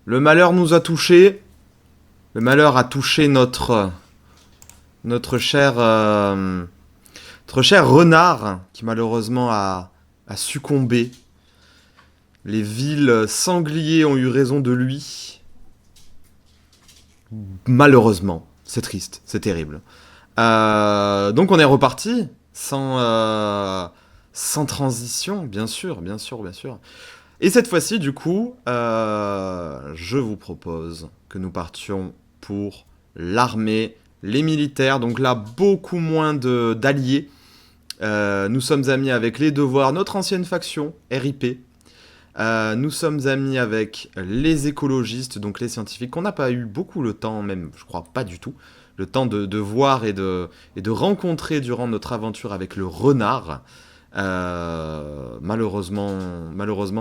Le malheur nous a touchés. Le malheur a touché notre cher, notre cher renard, qui malheureusement a succombé. Les villes sangliers ont eu raison de lui. Malheureusement. C'est triste, c'est terrible. Donc on est reparti, sans transition, bien sûr, bien sûr, bien sûr. Et cette fois-ci, du coup, je vous propose que nous partions pour l'armée, les militaires. Donc là, beaucoup moins d'alliés. Nous sommes amis avec les devoirs, notre ancienne faction, RIP. Nous sommes amis avec les écologistes, donc les scientifiques, qu'on n'a pas eu beaucoup le temps, même, je crois pas du tout, le temps de voir et de rencontrer durant notre aventure avec le renard. Malheureusement,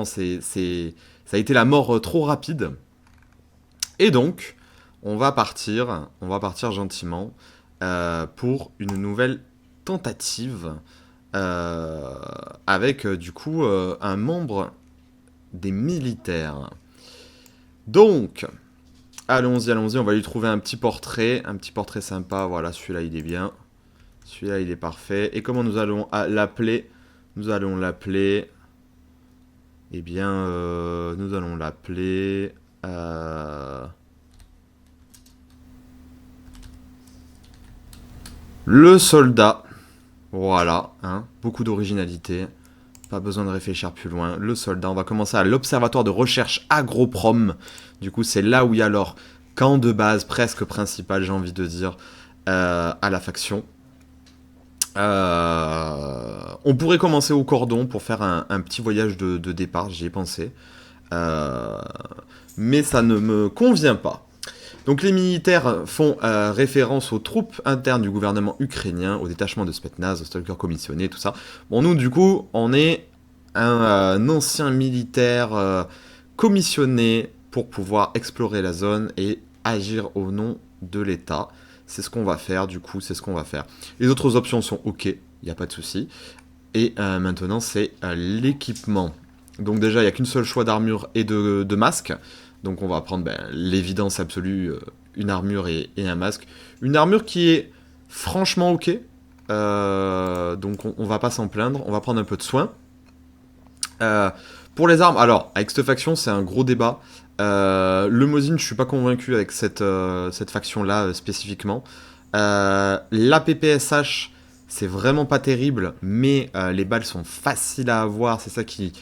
ça a été la mort trop rapide. Et donc, on va partir gentiment pour une nouvelle tentative avec du coup un membre des militaires. Donc, allons-y, on va lui trouver un petit portrait sympa. Voilà, celui-là il est bien, celui-là il est parfait. Et comment nous allons l'appeler? Nous allons l'appeler. Eh bien, nous allons l'appeler. Le soldat. Voilà, hein, beaucoup d'originalité. Pas besoin de réfléchir plus loin. Le soldat, on va commencer à l'observatoire de recherche Agroprom. Du coup, c'est là où il y a leur camp de base presque principal, j'ai envie de dire, à la faction. On pourrait commencer au cordon pour faire un petit voyage de départ, j'y ai pensé. Euh, mais ça ne me convient pas. Donc les militaires font référence aux troupes internes du gouvernement ukrainien, au détachement de Spetsnaz, aux stalkers commissionnés, tout ça. Bon, nous, du coup, on est un ancien militaire commissionné pour pouvoir explorer la zone et agir au nom de l'État. C'est ce qu'on va faire, du coup, c'est ce qu'on va faire. Les autres options sont OK, il n'y a pas de souci. Et maintenant, c'est l'équipement. Donc déjà, il n'y a qu'une seule choix d'armure et de masque. Donc on va prendre l'évidence absolue, une armure et un masque. Une armure qui est franchement ok. Donc on va pas s'en plaindre. On va prendre un peu de soin. Euh, pour les armes, alors avec cette faction c'est un gros débat. Le Mosin, je suis pas convaincu avec cette faction-là spécifiquement. La PPSH, c'est vraiment pas terrible, mais les balles sont faciles à avoir, c'est ça qui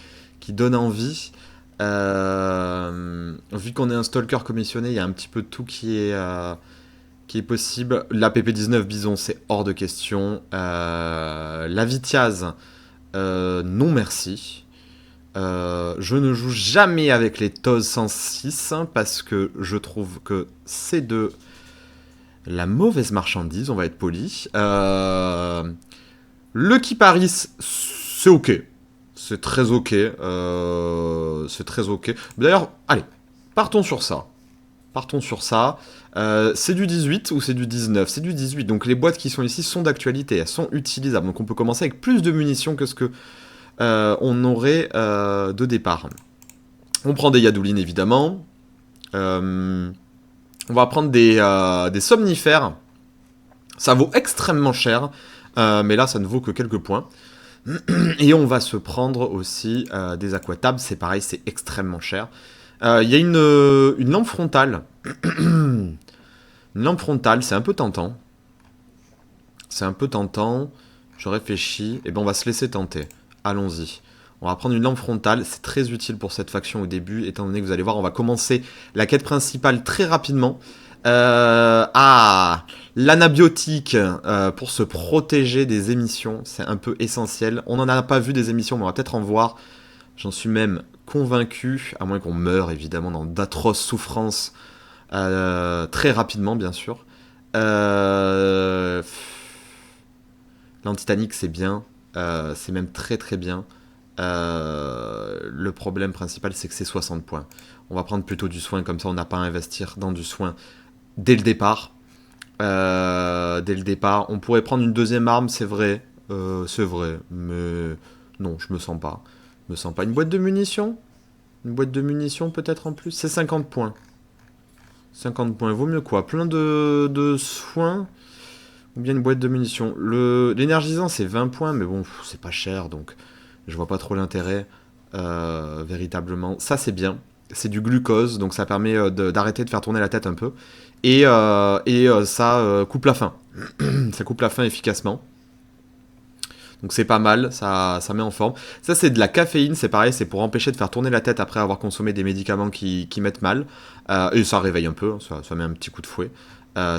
donne envie. Vu qu'on est un stalker commissionné, il y a un petit peu de tout qui est possible. La PP19 Bison, c'est hors de question. La Vitiaz, non merci. Je ne joue jamais avec les TOS 106 parce que je trouve que c'est de la mauvaise marchandise, on va être poli. Le Kiparis, c'est ok. C'est très ok. C'est très ok. D'ailleurs, allez, partons sur ça. Partons sur ça. C'est du 18 ou c'est du 19? C'est du 18. Donc les boîtes qui sont ici sont d'actualité. Elles sont utilisables. Donc on peut commencer avec plus de munitions que ce que on aurait de départ. On prend des Yadoulines évidemment. On va prendre des somnifères. Ça vaut extrêmement cher. Mais là, ça ne vaut que quelques points. Et on va se prendre aussi des aquatabs. C'est pareil, c'est extrêmement cher. Il y a une lampe frontale. Une lampe frontale, c'est un peu tentant. C'est un peu tentant. Je réfléchis. Et ben on va se laisser tenter. Allons-y. On va prendre une lampe frontale. C'est très utile pour cette faction au début, étant donné que vous allez voir, on va commencer la quête principale très rapidement. L'anabiotique pour se protéger des émissions, c'est un peu essentiel. On n'en a pas vu des émissions, mais on va peut-être en voir. J'en suis même convaincu, à moins qu'on meure évidemment dans d'atroces souffrances très rapidement, bien sûr. L'antitanique, c'est bien, c'est même très très bien. Le problème principal, c'est que c'est 60 points. On va prendre plutôt du soin, comme ça on n'a pas à investir dans du soin dès le départ. Dès le départ. On pourrait prendre une deuxième arme, c'est vrai. C'est vrai, mais non, je me sens pas. Je me sens pas. Une boîte de munitions? Une boîte de munitions peut-être en plus. C'est 50 points. 50 points, vaut mieux quoi? Plein de soins ou bien une boîte de munitions. L'énergisant c'est 20 points, mais bon, c'est pas cher, donc je vois pas trop l'intérêt véritablement. Ça c'est bien. C'est du glucose, donc ça permet d'arrêter de faire tourner la tête un peu. Et ça coupe la faim. Ça coupe la faim efficacement. Donc c'est pas mal, ça met en forme. Ça c'est de la caféine, c'est pareil, c'est pour empêcher de faire tourner la tête après avoir consommé des médicaments qui mettent mal. Et ça réveille un peu, ça met un petit coup de fouet.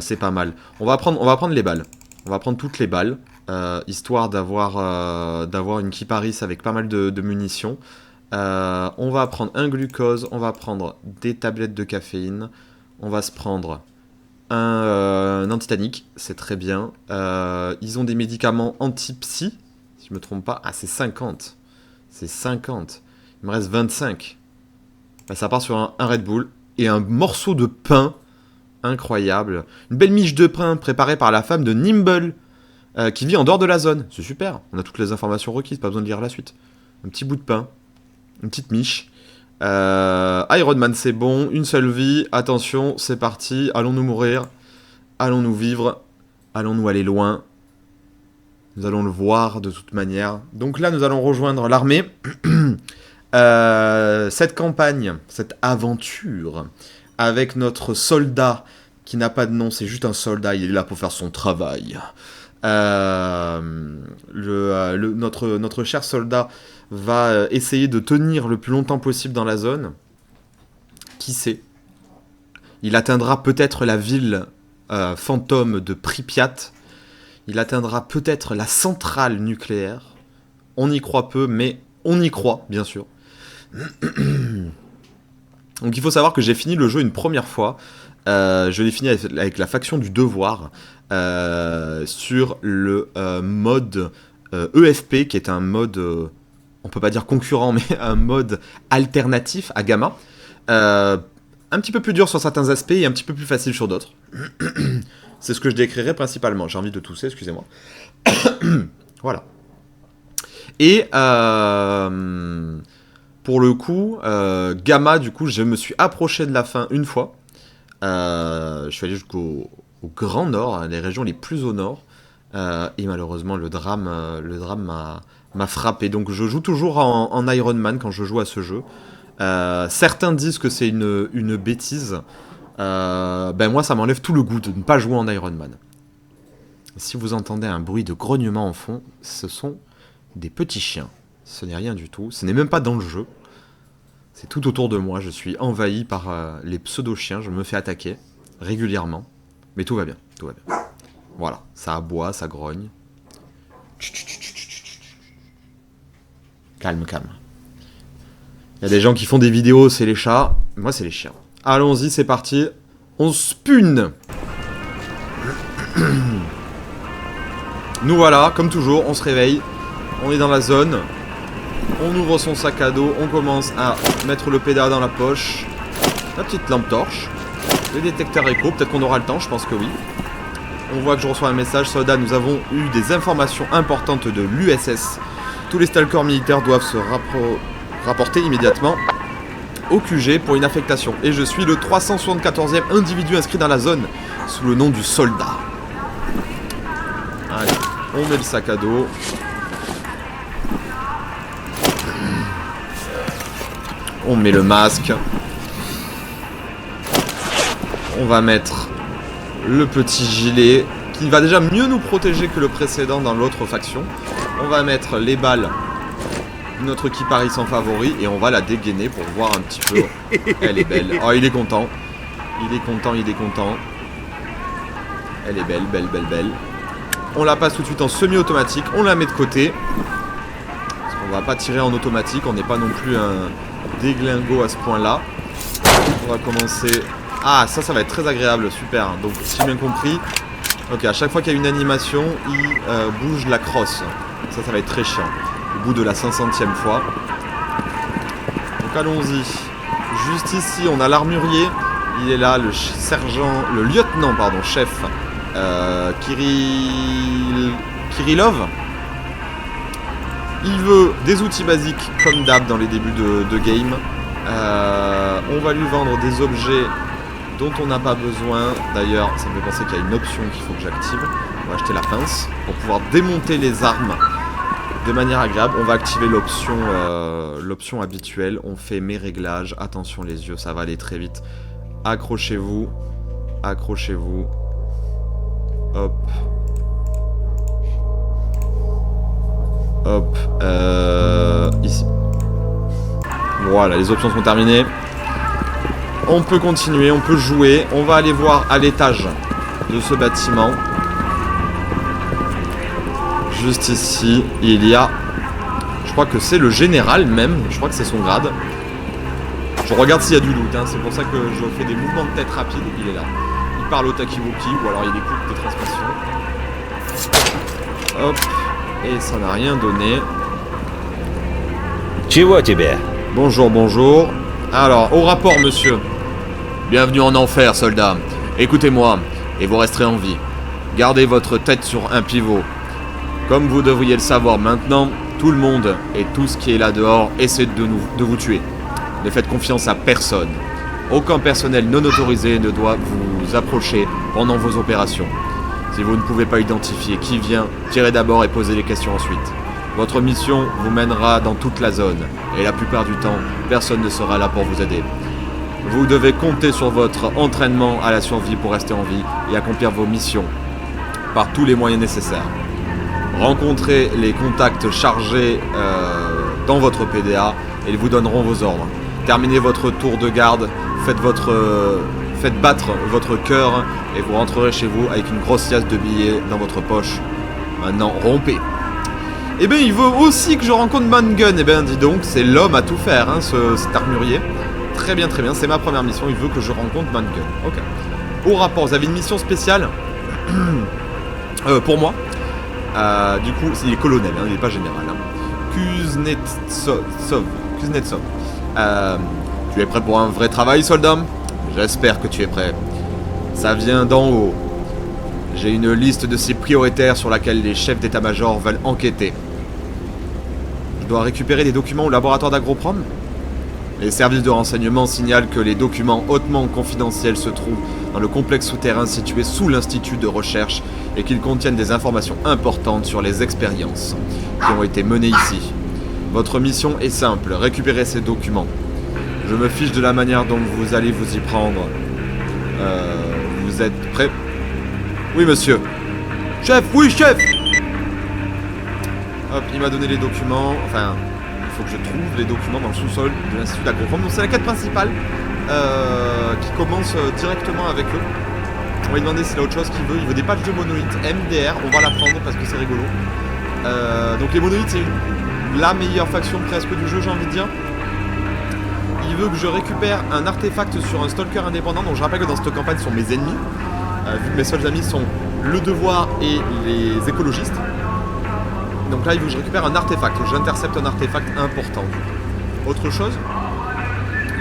C'est pas mal. On va prendre les balles. On va prendre toutes les balles, histoire d'avoir une Kiparis avec pas mal de munitions. On va prendre un glucose, on va prendre des tablettes de caféine, on va se prendre un antitanique, c'est très bien. Ils ont des médicaments anti-psy, si je me trompe pas. Ah, c'est 50. C'est 50. Il me reste 25. Bah, ça part sur un Red Bull et un morceau de pain incroyable. Une belle miche de pain préparée par la femme de Nimble, qui vit en dehors de la zone. C'est super, on a toutes les informations requises, pas besoin de lire la suite. Un petit bout de pain, une petite miche. Iron Man, c'est bon, une seule vie, attention, c'est parti, allons-nous mourir, allons-nous vivre, allons-nous aller loin, nous allons le voir de toute manière. Donc là, nous allons rejoindre l'armée. Cette campagne, cette aventure, avec notre soldat, qui n'a pas de nom, c'est juste un soldat, il est là pour faire son travail. Notre cher soldat va essayer de tenir le plus longtemps possible dans la zone. Qui sait? Il atteindra peut-être la ville fantôme de Pripyat. Il atteindra peut-être la centrale nucléaire. On y croit peu, mais on y croit, bien sûr. Donc il faut savoir que j'ai fini le jeu une première fois. Je l'ai fini avec la faction du devoir. Sur le mode EFP, qui est un mode, on peut pas dire concurrent, mais un mode alternatif à Gamma. Un petit peu plus dur sur certains aspects et un petit peu plus facile sur d'autres. C'est ce que je décrirai principalement. J'ai envie de tousser, excusez-moi. Voilà. Et pour le coup, Gamma, du coup, je me suis approché de la fin une fois. Je suis allé jusqu'au Grand Nord, les régions les plus au nord, et malheureusement le drame m'a frappé. Donc je joue toujours en Iron Man quand je joue à ce jeu. Certains disent que c'est une bêtise. Ben moi ça m'enlève tout le goût de ne pas jouer en Iron Man. Si vous entendez un bruit de grognement en fond, ce sont des petits chiens. Ce n'est rien du tout, ce n'est même pas dans le jeu. C'est tout autour de moi, je suis envahi par les pseudo-chiens, je me fais attaquer régulièrement. Mais tout va bien, tout va bien. Voilà, ça aboie, ça grogne. Calme, calme. Il y a des gens qui font des vidéos, c'est les chats. Moi, c'est les chiens. Allons-y, c'est parti. On spune. Nous voilà, comme toujours, on se réveille. On est dans la zone. On ouvre son sac à dos. On commence à mettre le pédale dans la poche. La petite lampe torche. Le détecteur écho, peut-être qu'on aura le temps, je pense que oui. On voit que je reçois un message. Soldat, nous avons eu des informations importantes de l'USS. Tous les stalkers militaires doivent se rapporter immédiatement au QG pour une affectation. Et je suis le 374e individu inscrit dans la zone sous le nom du soldat. Allez, on met le sac à dos. On met le masque. On va mettre le petit gilet qui va déjà mieux nous protéger que le précédent dans l'autre faction. On va mettre les balles de notre Kiparis en favori et on va la dégainer pour voir un petit peu. Elle est belle. Oh, il est content. Il est content, il est content. Elle est belle, belle, belle, belle. On la passe tout de suite en semi-automatique. On la met de côté. Parce qu'on va pas tirer en automatique. On n'est pas non plus un déglingo à ce point-là. On va commencer... Ah, ça va être très agréable, super. Donc, si j'ai bien compris, ok, à chaque fois qu'il y a une animation, il bouge la crosse. Ça va être très chiant. Au bout de la 500e fois. Donc, allons-y. Juste ici, on a l'armurier. Il est là, le sergent, le lieutenant, pardon, chef, Kirillov. Il veut des outils basiques, comme d'hab dans les débuts de game. On va lui vendre des objets dont on n'a pas besoin. D'ailleurs, ça me fait penser qu'il y a une option qu'il faut que j'active. On va acheter la pince pour pouvoir démonter les armes de manière agréable. On va activer l'option habituelle. On fait mes réglages. Attention les yeux, ça va aller très vite. Accrochez-vous. Accrochez-vous. Hop. Hop. Ici. Voilà, les options sont terminées. On peut continuer, on peut jouer. On va aller voir à l'étage de ce bâtiment. Juste ici, il y a... Je crois que c'est le général même. Je crois que c'est son grade. Je regarde s'il y a du loot, hein. C'est pour ça que je fais des mouvements de tête rapides. Il est là. Il parle au Takiwoki ou alors il écoute des transmissions. Hop. Et ça n'a rien donné. Чего тебе? Bonjour, bonjour. Alors, au rapport, monsieur. Bienvenue en enfer, soldat. Écoutez-moi, et vous resterez en vie. Gardez votre tête sur un pivot. Comme vous devriez le savoir maintenant, tout le monde et tout ce qui est là dehors essaie de vous tuer. Ne faites confiance à personne. Aucun personnel non autorisé ne doit vous approcher pendant vos opérations. Si vous ne pouvez pas identifier qui vient, tirez d'abord et posez les questions ensuite. Votre mission vous mènera dans toute la zone, et la plupart du temps, personne ne sera là pour vous aider. Vous devez compter sur votre entraînement à la survie pour rester en vie et accomplir vos missions par tous les moyens nécessaires. Rencontrez les contacts chargés dans votre PDA et ils vous donneront vos ordres. Terminez votre tour de garde, faites battre votre cœur et vous rentrerez chez vous avec une grosse liasse de billets dans votre poche. Maintenant, rompez. Eh bien, il veut aussi que je rencontre Mangun. Eh bien, dis donc, c'est l'homme à tout faire, hein, cet armurier. Très bien, c'est ma première mission. Il veut que je rencontre Mangun. Ok. Au rapport, vous avez une mission spéciale pour moi. Du coup, il est colonel, hein, il n'est pas général. Hein. Kuznetsov. Tu es prêt pour un vrai travail, soldat? J'espère que tu es prêt. Ça vient d'en haut. J'ai une liste de ces prioritaires sur laquelle les chefs d'état-major veulent enquêter. Je dois récupérer des documents au laboratoire d'Agroprom. Les services de renseignement signalent que les documents hautement confidentiels se trouvent dans le complexe souterrain situé sous l'institut de recherche et qu'ils contiennent des informations importantes sur les expériences qui ont été menées ici. Votre mission est simple, récupérer ces documents. Je me fiche de la manière dont vous allez vous y prendre. Vous êtes prêts? Oui, monsieur. Chef, oui, chef. Hop, il m'a donné les documents. Enfin, il faut que je trouve les documents dans le sous-sol de l'Institut d'Agroprom. Donc c'est la quête principale qui commence directement avec eux. On va lui demander s'il a autre chose qu'il veut. Il veut des patchs de monolithes MDR. On va la prendre parce que c'est rigolo. Donc les monolithes, c'est la meilleure faction presque du jeu, j'ai envie de dire. Il veut que je récupère un artefact sur un stalker indépendant. Donc je rappelle que dans cette campagne, ce sont mes ennemis. Vu que mes seuls amis sont le devoir et les écologistes. Donc là, il veut que je récupère un artefact. J'intercepte un artefact important. Autre chose,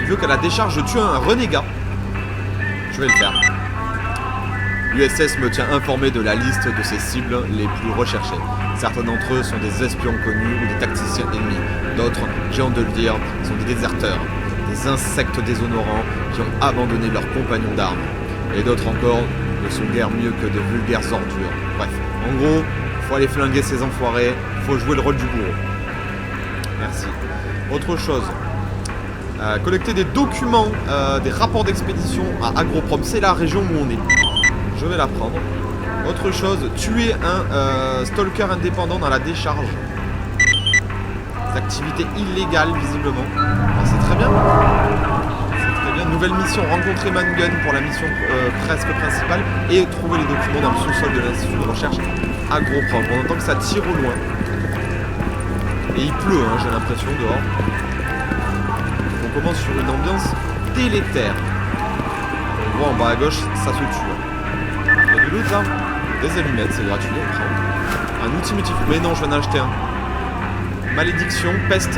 il veut qu'à la décharge, je tue un renégat. Je vais le faire. L'USS me tient informé de la liste de ses cibles les plus recherchées. Certains d'entre eux sont des espions connus ou des tacticiens ennemis. D'autres, j'ai honte de le dire, sont des déserteurs. Des insectes déshonorants qui ont abandonné leurs compagnons d'armes. Et d'autres encore ne sont guère mieux que de vulgaires ordures. Bref, en gros, faut aller flinguer ces enfoirés, faut jouer le rôle du bourreau. Merci. Autre chose, collecter des documents, des rapports d'expédition à Agroprom, c'est la région où on est. Je vais la prendre. Autre chose, tuer un stalker indépendant dans la décharge. Des activités illégales, visiblement. Ah, c'est très bien. Nouvelle mission, rencontrer Mangun pour la mission presque principale et trouver les documents dans le sous-sol de l'Institut de recherche Agroprom. On entend que ça tire au loin. Et il pleut, hein, j'ai l'impression, dehors. On commence sur une ambiance délétère. On voit en bas à gauche, ça se tue. Il y a du loot là. Des allumettes, c'est gratuit, on prend. Un outil multiple. Mais non, je viens d'en acheter un. Malédiction, peste.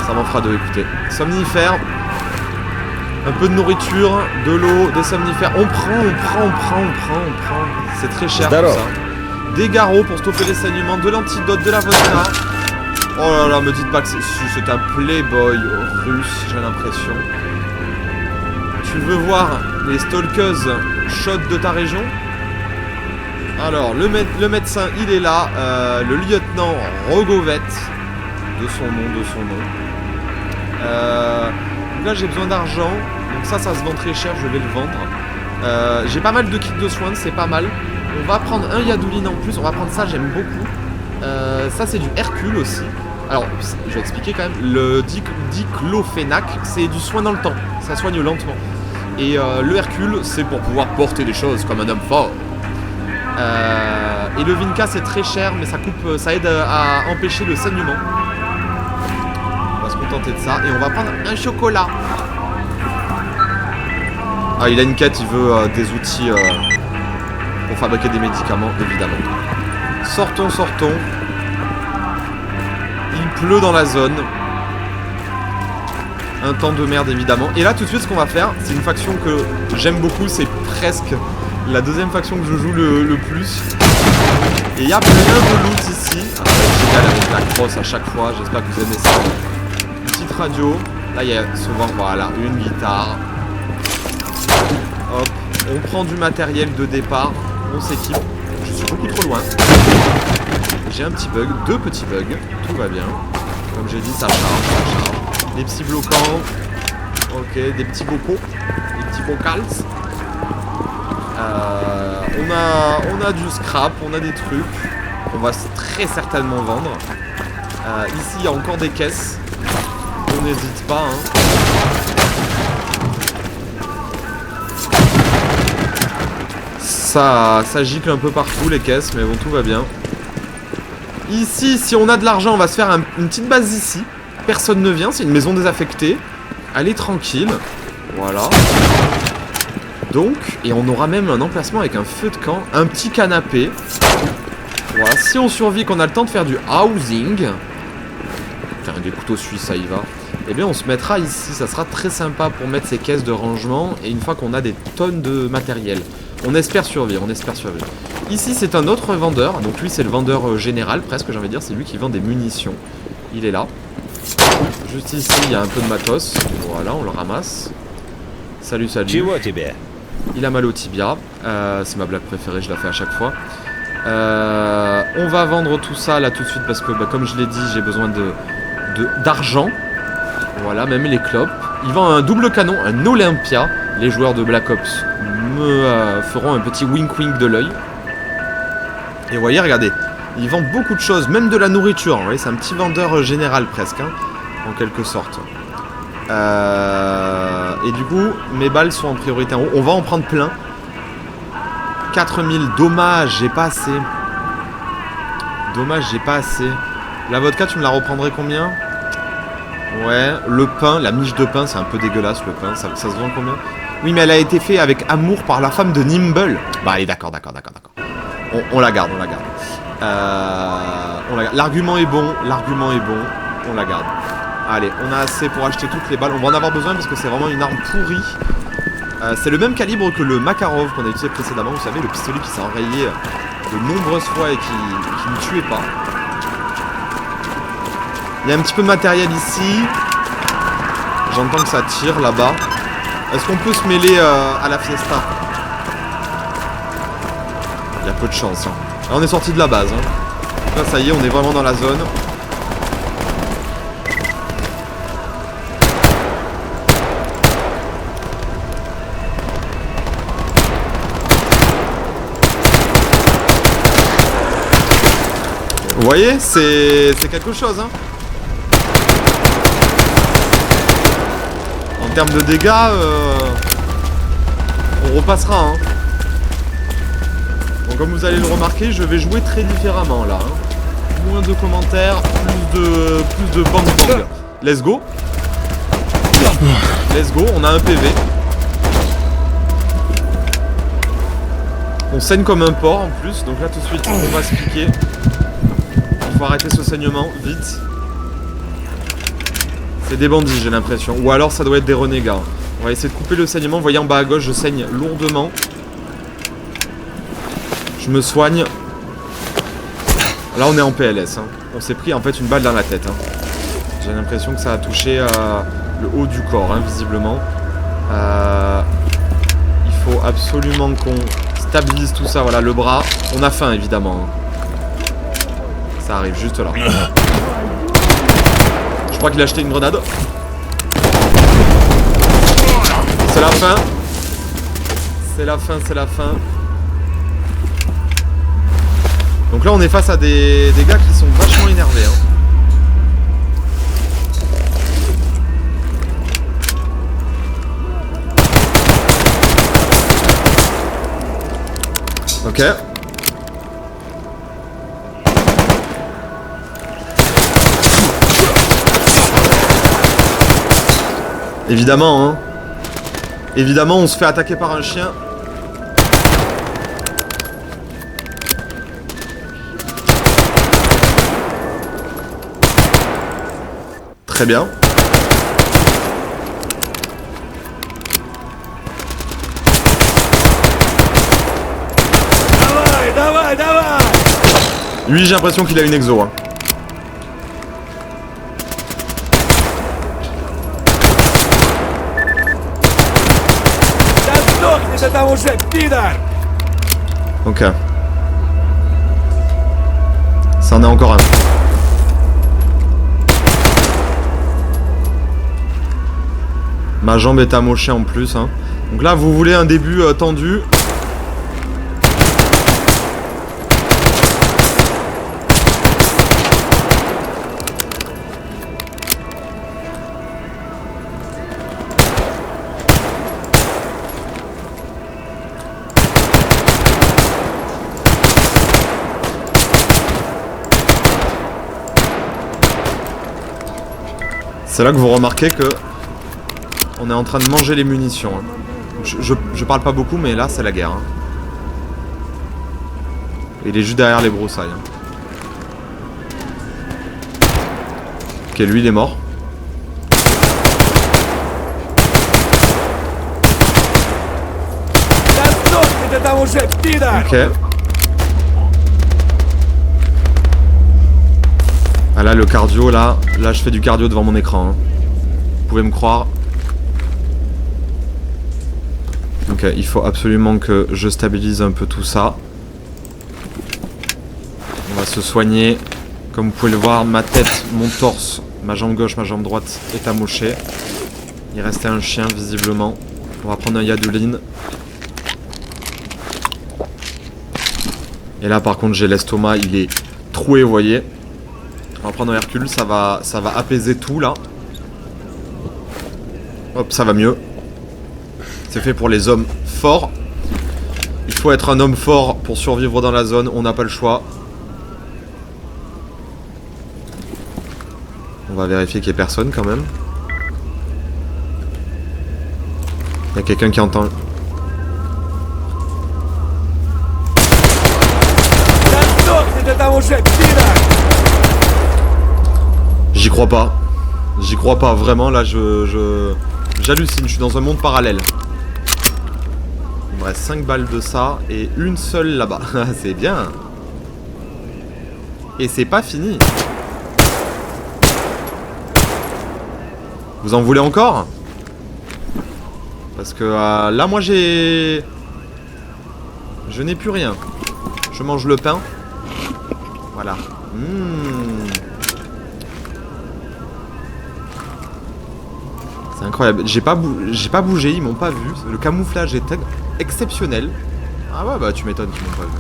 Ça m'en fera deux, écoutez. Somnifères. Un peu de nourriture, de l'eau, des somnifères. On prend. C'est très cher tout ça. Des garrots pour stopper les saignements, de l'antidote, de la vodka. Oh là là, me dites pas que c'est un playboy russe, j'ai l'impression. Tu veux voir les stalkeuses chaudes de ta région? Alors, le médecin, il est là. Le lieutenant Rogovet, de son nom. Donc là, j'ai besoin d'argent. Donc ça se vend très cher, je vais le vendre. J'ai pas mal de kits de soins, c'est pas mal. On va prendre un Yadouline en plus, on va prendre ça, j'aime beaucoup. Ça, c'est du Hercule aussi. Alors, je vais expliquer quand même. Le diclofénac, c'est du soin dans le temps. Ça soigne lentement. Et le Hercule, c'est pour pouvoir porter des choses comme un homme fort. Et le Vinca, c'est très cher, mais ça aide à empêcher le saignement. On va se contenter de ça. Et on va prendre un chocolat. Ah, il a une quête, il veut des outils pour fabriquer des médicaments, évidemment. Sortons. Il pleut dans la zone. Un temps de merde, évidemment. Et là, tout de suite, ce qu'on va faire, c'est une faction que j'aime beaucoup. C'est presque la deuxième faction que je joue le plus. Et il y a plein de loot ici. Ah, c'est génial avec la crosse à chaque fois. J'espère que vous aimez ça. Une petite radio. Là, il y a souvent, voilà, une guitare. Hop. On prend du matériel de départ. On s'équipe. Je suis beaucoup trop loin. J'ai un petit bug, 2 petits bugs, tout va bien. Comme j'ai dit, ça charge. Des petits bloquants. Ok, des petits bocaux. Des petits bocals. On a du scrap, on a des trucs. On va très certainement vendre. Ici, il y a encore des caisses. On n'hésite pas. Hein. Ça gicle un peu partout les caisses, mais bon, tout va bien. Ici, si on a de l'argent, on va se faire une petite base ici. Personne ne vient, c'est une maison désaffectée. Elle est tranquille. Voilà. Donc, et on aura même un emplacement avec un feu de camp, un petit canapé. Voilà, si on survit, qu'on a le temps de faire du housing. Putain, des couteaux suisses, ça y va. Eh bien, on se mettra ici, ça sera très sympa pour mettre ces caisses de rangement. Et une fois qu'on a des tonnes de matériel. On espère survivre, Ici, c'est un autre vendeur. Donc lui, c'est le vendeur général, presque, j'ai envie de dire. C'est lui qui vend des munitions. Il est là. Juste ici, il y a un peu de matos. Voilà, on le ramasse. Salut. Il a mal au tibia. C'est ma blague préférée, je la fais à chaque fois. On va vendre tout ça là tout de suite parce que, comme je l'ai dit, j'ai besoin d'argent. Voilà, même les clopes. Il vend un double canon, un Olympia. Les joueurs de Black Ops me feront un petit wink de l'œil. Et vous voyez, regardez, il vend beaucoup de choses, même de la nourriture. Vous voyez, c'est un petit vendeur général presque, hein, en quelque sorte. Et du coup, mes balles sont en priorité en haut. On va en prendre plein. 4000, dommage, j'ai pas assez. La vodka, tu me la reprendrais combien? Ouais, le pain, la miche de pain, c'est un peu dégueulasse le pain, ça se vend combien? Oui, mais elle a été faite avec amour par la femme de Nimble. Bah allez, d'accord. On la garde. L'argument est bon, on la garde. Allez, on a assez pour acheter toutes les balles. On va en avoir besoin parce que c'est vraiment une arme pourrie. C'est le même calibre que le Makarov qu'on a utilisé précédemment. Vous savez, le pistolet qui s'est enrayé de nombreuses fois et qui ne tuait pas. Il y a un petit peu de matériel ici. J'entends que ça tire là-bas. Est-ce qu'on peut se mêler à la fiesta? Il y a peu de chance. Hein. Là, on est sorti de la base. Hein. Là, ça y est, on est vraiment dans la zone. Vous voyez, c'est quelque chose. Hein. En termes de dégâts, on repassera. Hein. Bon, comme vous allez le remarquer, je vais jouer très différemment là. Hein. Moins de commentaires, plus de bang. Let's go. On a un PV. On saigne comme un porc en plus, donc là tout de suite on va se piquer. Il faut arrêter ce saignement, vite. C'est des bandits, j'ai l'impression. Ou alors ça doit être des renégats. On va essayer de couper le saignement. Vous voyez en bas à gauche, je saigne lourdement. Je me soigne. Là on est en PLS, hein. On s'est pris en fait une balle dans la tête, hein. J'ai l'impression que ça a touché le haut du corps, hein, visiblement. Il faut absolument qu'on stabilise tout ça, voilà, le bras. On a faim évidemment, hein. Ça arrive juste là. Je crois qu'il a acheté une grenade. C'est la fin. C'est la fin, c'est la fin. Donc là on est face à des gars qui sont vachement énervés, hein. Ok. Évidemment, hein. Évidemment, on se fait attaquer par un chien. Très bien. Lui, j'ai l'impression qu'il a une exo, hein. Ok. Ça en est encore un. Ma jambe est amochée en plus, hein. Donc là, vous voulez un début tendu. C'est là que vous remarquez que on est en train de manger les munitions, hein. Je parle pas beaucoup, mais là c'est la guerre, hein. Il est juste derrière les broussailles, hein. Ok, lui il est mort. Ok. Ah là le cardio, là je fais du cardio devant mon écran, hein. Vous pouvez me croire. Ok, il faut absolument que je stabilise un peu tout ça. On va se soigner. Comme vous pouvez le voir, ma tête, mon torse, ma jambe gauche, ma jambe droite est amochée. Il restait un chien visiblement. On va prendre un Yaduline. Et là par contre j'ai l'estomac, il est troué, vous voyez. On va prendre un Hercule, ça va apaiser tout là. Hop, ça va mieux. C'est fait pour les hommes forts. Il faut être un homme fort pour survivre dans la zone, on n'a pas le choix. On va vérifier qu'il n'y ait personne quand même. Il y a quelqu'un qui entend. J'y crois pas. J'y crois pas, vraiment, là j'hallucine, je suis dans un monde parallèle. Il me reste 5 balles de ça et une seule là-bas. C'est bien. Et c'est pas fini. Vous en voulez encore? Parce que là moi j'ai... Je n'ai plus rien. Je mange le pain. Voilà. C'est incroyable. J'ai pas bougé, ils m'ont pas vu. Le camouflage est exceptionnel. Ah ouais, bah tu m'étonnes qu'ils m'ont pas vu.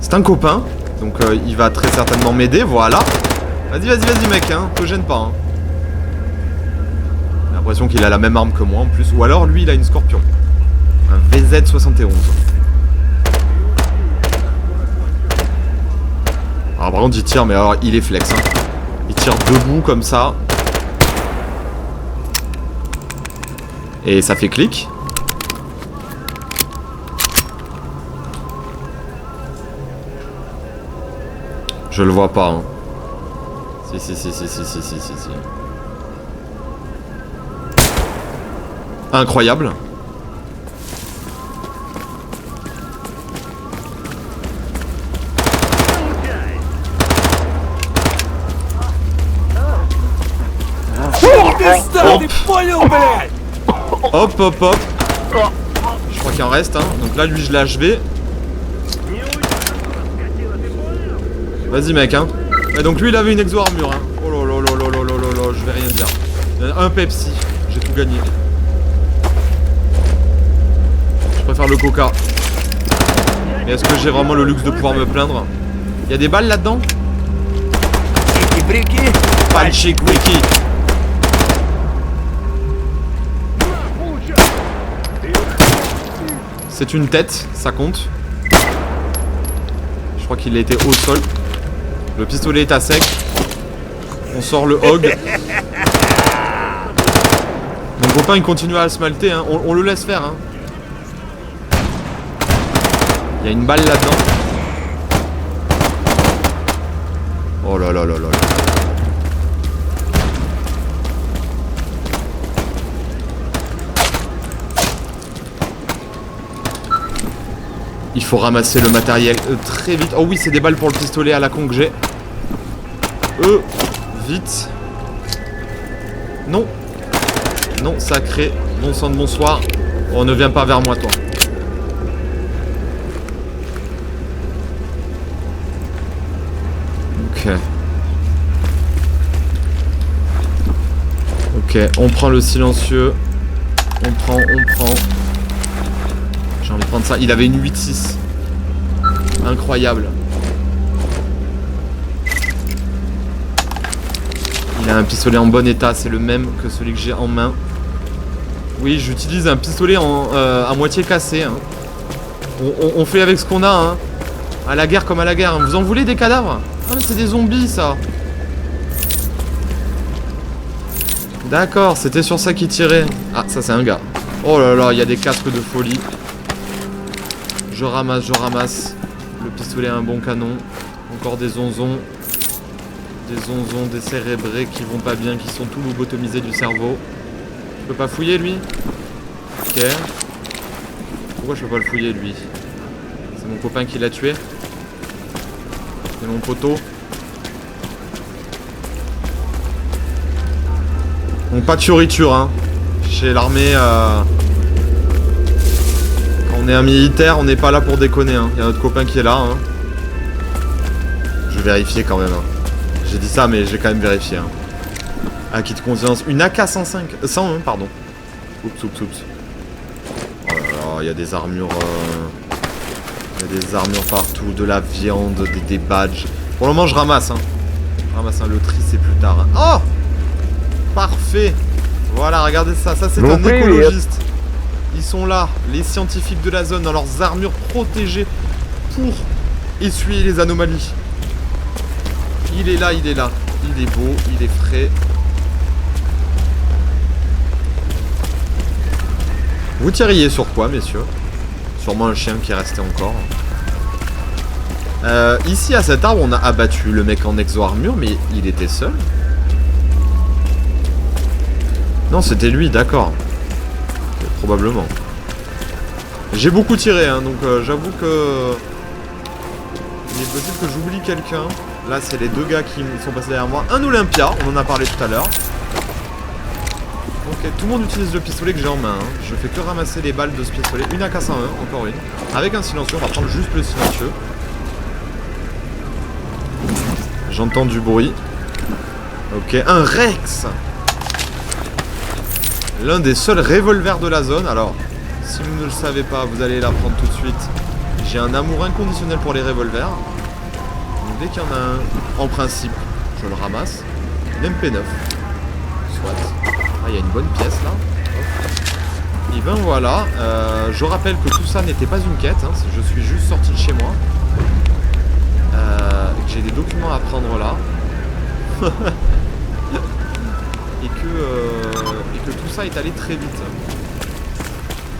C'est un copain, donc il va très certainement m'aider, voilà. Vas-y mec, hein, te gêne pas. Hein. J'ai l'impression qu'il a la même arme que moi en plus. Ou alors lui il a une Scorpion. Un VZ71. Alors par contre il tire, mais alors il est flex, hein. Il tire debout comme ça. Et ça fait clic. Je le vois pas, hein. Si. Hop, hop, hop. Je crois qu'il en reste, hein. Donc là, lui, je l'ai. Vas-y, mec, hein. Et donc lui, il avait une exo-armure, hein. Oh là là là là là là là, je vais rien dire. Un Pepsi, j'ai tout gagné. Je préfère le Coca. Mais est-ce que j'ai vraiment le luxe de pouvoir me plaindre? Il y a des balles là-dedans? Pas le chic wiki. C'est une tête, ça compte. Je crois qu'il a été au sol. Le pistolet est à sec. On sort le hog. Mon copain il continue à smalter, hein. On le laisse faire, hein. Il y a une balle là-dedans. Oh là là là là. Il faut ramasser le matériel très vite. Oh oui, c'est des balles pour le pistolet à la con que j'ai. Vite. Non. Non, sacré. Bon sang de bonsoir. Oh, ne viens pas vers moi, toi. Ok. Ok, on prend le silencieux. On prend. J'ai envie de prendre ça. Il avait une 8-6. Incroyable. Il a un pistolet en bon état. C'est le même que celui que j'ai en main. Oui, j'utilise un pistolet à moitié cassé. Hein. On fait avec ce qu'on a. Hein. À la guerre comme à la guerre. Vous en voulez des cadavres? Ah mais c'est des zombies ça. D'accord, c'était sur ça qu'il tirait. Ah, ça c'est un gars. Oh là là, il y a des casques de folie. Je ramasse. Le pistolet a un bon canon. Encore des zonzons. Des zonzons décérébrés qui vont pas bien, qui sont tout lobotomisés du cerveau. Je peux pas fouiller lui? Ok. Pourquoi je peux pas le fouiller lui? C'est mon copain qui l'a tué. C'est mon poteau. Donc pas de fioriture hein. Chez l'armée quand on est un militaire on n'est pas là pour déconner hein. Il y a notre copain qui est là hein. Je vais vérifier quand même hein. J'ai dit ça mais j'ai quand même vérifié hein. Acquis de conscience. Une AK-105 101 pardon. Oups. Oh là là, il y a des armures il y a des armures partout, de la viande, des badges. Pour le moment je ramasse hein. Je ramasse hein. Le tri c'est plus tard hein. Oh parfait. Voilà, regardez ça. Ça, c'est un écologiste. Ils sont là, les scientifiques de la zone, dans leurs armures protégées pour essuyer les anomalies. Il est là. Il est beau, il est frais. Vous tiriez sur quoi, messieurs? Sûrement un chien qui est resté encore. Ici, à cet arbre, on a abattu le mec en exo-armure, mais il était seul. Non, c'était lui, d'accord. Okay, probablement. J'ai beaucoup tiré, hein, donc j'avoue que... Il est possible que j'oublie quelqu'un. Là, c'est les deux gars qui sont passés derrière moi. Un Olympia, on en a parlé tout à l'heure. Ok, tout le monde utilise le pistolet que j'ai en main. Hein. Je fais que ramasser les balles de ce pistolet. Une AK-101, encore une. Avec un silencieux, on va prendre juste le silencieux. J'entends du bruit. Ok, un Rex. L'un des seuls revolvers de la zone. Alors, si vous ne le savez pas, vous allez l'apprendre tout de suite. J'ai un amour inconditionnel pour les revolvers. Donc, dès qu'il y en a un, en principe, je le ramasse. L'MP9. Soit. Ah, il y a une bonne pièce là. Hop. Et ben voilà. Je rappelle que tout ça n'était pas une quête. Hein, je suis juste sorti de chez moi. J'ai des documents à prendre là. Et que tout ça est allé très vite.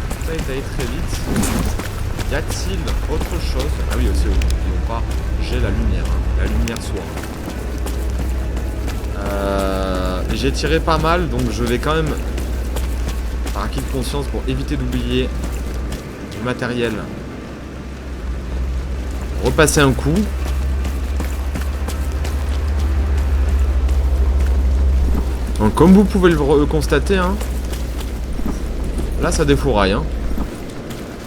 Tout ça est allé très vite. Y a-t-il autre chose? Ah oui aussi, n'oublions pas, j'ai la lumière. Hein. La lumière soir. J'ai tiré pas mal, donc je vais quand même, par acquis de conscience, pour éviter d'oublier du matériel, repasser un coup. Donc comme vous pouvez le constater, hein, là ça défouraille. Hein.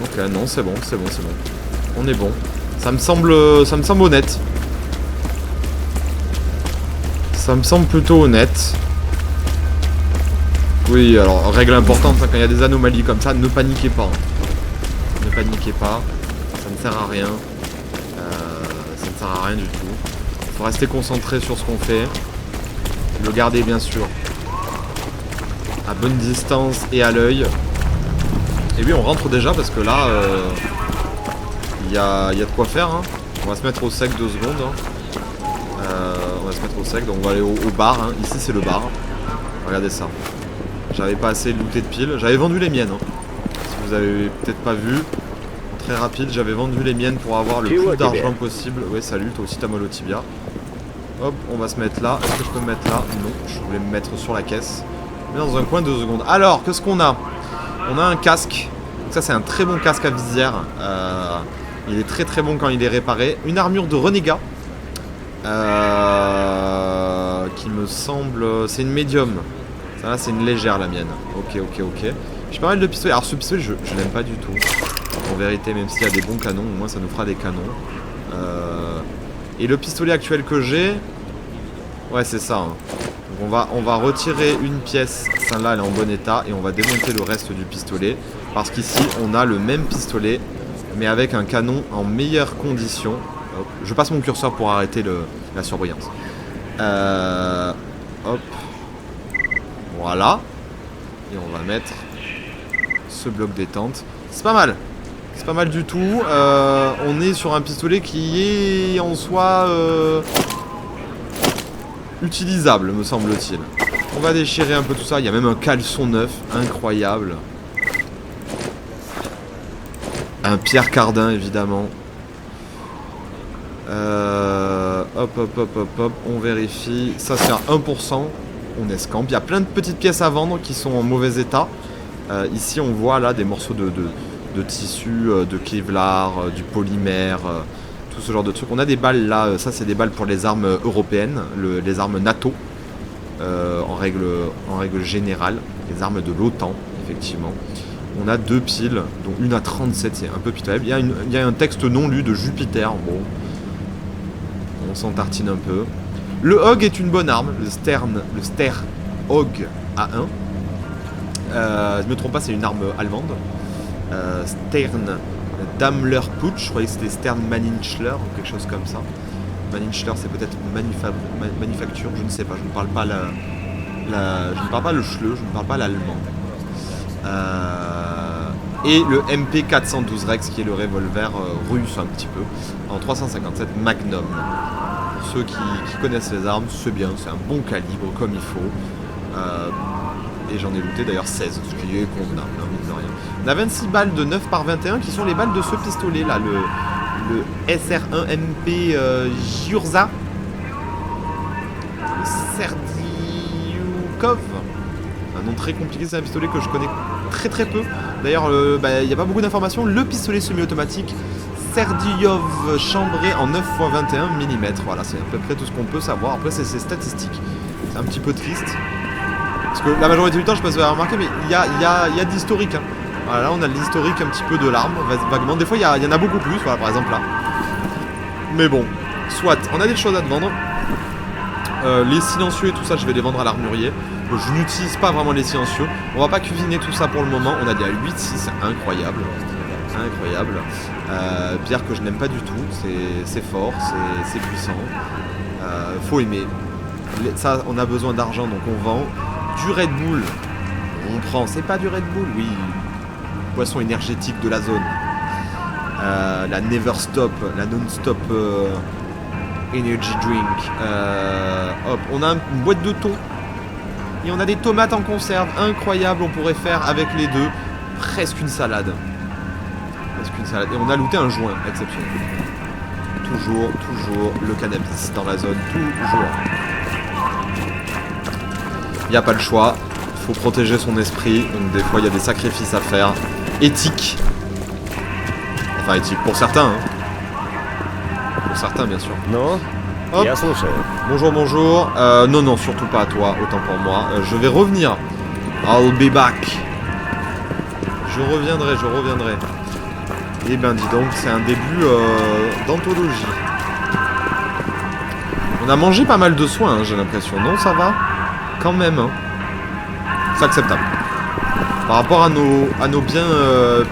Ok, non, c'est bon, c'est bon, c'est bon. On est bon. Ça me semble honnête. Ça me semble plutôt honnête. Oui, alors règle importante, hein, quand il y a des anomalies comme ça, ne paniquez pas. Hein. Ne paniquez pas, ça ne sert à rien. Ça ne sert à rien du tout. Il faut rester concentré sur ce qu'on fait. Le garder bien sûr à bonne distance et à l'œil. Et oui, on rentre déjà parce que là, il y a de quoi faire. Hein. On va se mettre au sec 2 secondes. Hein. On va se mettre au sec, donc on va aller au bar. Hein. Ici, c'est le bar. Regardez ça. J'avais pas assez looté de piles. J'avais vendu les miennes. Hein. Si vous avez peut-être pas vu. Très rapide, j'avais vendu les miennes pour avoir le plus d'argent possible. Ouais, salut, toi aussi t'as mal au tibia. Hop, on va se mettre là. Est-ce que je peux me mettre là? Non, je voulais me mettre sur la caisse. Mais dans un coin 2 secondes. Alors, qu'est-ce qu'on a? On a un casque. Donc ça, c'est un très bon casque à visière. Il est très très bon quand il est réparé. Une armure de renégat. Qui me semble... C'est une médium. Ça là, c'est une légère la mienne. Ok, ok, ok. J'ai pas mal de pistolets. Alors ce pistolet, je l'aime pas du tout. En vérité, même s'il y a des bons canons, au moins ça nous fera des canons. Et le pistolet actuel que j'ai... Ouais, c'est ça. Hein. Donc on va retirer une pièce. Celle-là, elle est en bon état. Et on va démonter le reste du pistolet. Parce qu'ici, on a le même pistolet, mais avec un canon en meilleure condition. Hop. Je passe mon curseur pour arrêter la surbrillance. Hop. Voilà. Et on va mettre ce bloc détente. C'est pas mal. C'est pas mal du tout. On est sur un pistolet qui est en soi utilisable, me semble-t-il. On va déchirer un peu tout ça. Il y a même un caleçon neuf. Incroyable. Un Pierre Cardin, évidemment. Hop, hop, hop, hop, hop. On vérifie. Ça, c'est à 1%. On escampe. Il y a plein de petites pièces à vendre qui sont en mauvais état. Ici, on voit là des morceaux de tissu, de Kevlar, du polymère, tout ce genre de trucs. On a des balles là. Ça, c'est des balles pour les armes européennes, les armes NATO, en règle générale. Les armes de l'OTAN, effectivement. On a 2 piles, dont une à 37, c'est un peu pitoyable. Il y a un texte non lu de Jupiter. Bon, on s'en tartine un peu. Le Hog est une bonne arme, le Ster Hog A1. Je ne me trompe pas, c'est une arme allemande. Stern Daimler Putsch, je croyais que c'était Stern Maninchler ou quelque chose comme ça. Maninchler, c'est peut-être manufacture, je ne sais pas, je ne parle pas je ne parle pas le schleu, je ne parle pas l'allemand. Et le MP412 Rex, qui est le revolver russe un petit peu, en 357 Magnum. Pour ceux qui connaissent les armes, c'est bien, c'est un bon calibre comme il faut. Et j'en ai looté d'ailleurs 16, ce qui est convenable, hein, mine de rien. On a 26 balles de 9 par 21 qui sont les balles de ce pistolet là, le SR1MP Gyurza. Le Serdyukov. Un nom très compliqué, c'est un pistolet que je connais très très peu. D'ailleurs, il n'y a pas beaucoup d'informations. Le pistolet semi-automatique Serdyukov chambré en 9x21 mm. Voilà, c'est à peu près tout ce qu'on peut savoir. Après, c'est ses statistiques. C'est un petit peu triste. Parce que la majorité du temps, je sais pas si vous avez remarqué, mais il y a de l'historique. Hein. Voilà, là, on a de l'historique un petit peu de l'arme, vaguement. Des fois, il y en a beaucoup plus, voilà, par exemple là. Mais bon, soit, on a des choses à te vendre. Les silencieux et tout ça, je vais les vendre à l'armurier. Je n'utilise pas vraiment les silencieux. On va pas cuisiner tout ça pour le moment. On a des 8-6, incroyable. Incroyable. Bière que je n'aime pas du tout. C'est fort, c'est puissant. Faut aimer. Ça, on a besoin d'argent, donc on vend. Du Red Bull, on prend. C'est pas du Red Bull, oui. Boisson énergétique de la zone. La Never Stop, la Non-Stop Energy Drink. Hop, on a une boîte de thon. Et on a des tomates en conserve. Incroyable, on pourrait faire avec les deux presque une salade. Presque une salade. Et on a looté un joint exceptionnel. Toujours le cannabis dans la zone. Toujours. Il n'y a pas le choix. Il faut protéger son esprit. Donc des fois, il y a des sacrifices à faire. Éthique. Enfin, éthique pour certains. Hein. Pour certains, bien sûr. Non. Hop. Bonjour, bonjour. Non, non, surtout pas à toi, autant pour moi. Je vais revenir. I'll be back. Je reviendrai, je reviendrai. Eh ben, dis donc, c'est un début d'anthologie. On a mangé pas mal de soins, hein, j'ai l'impression. Non, ça va? Quand même, hein. C'est acceptable. Par rapport à nos biens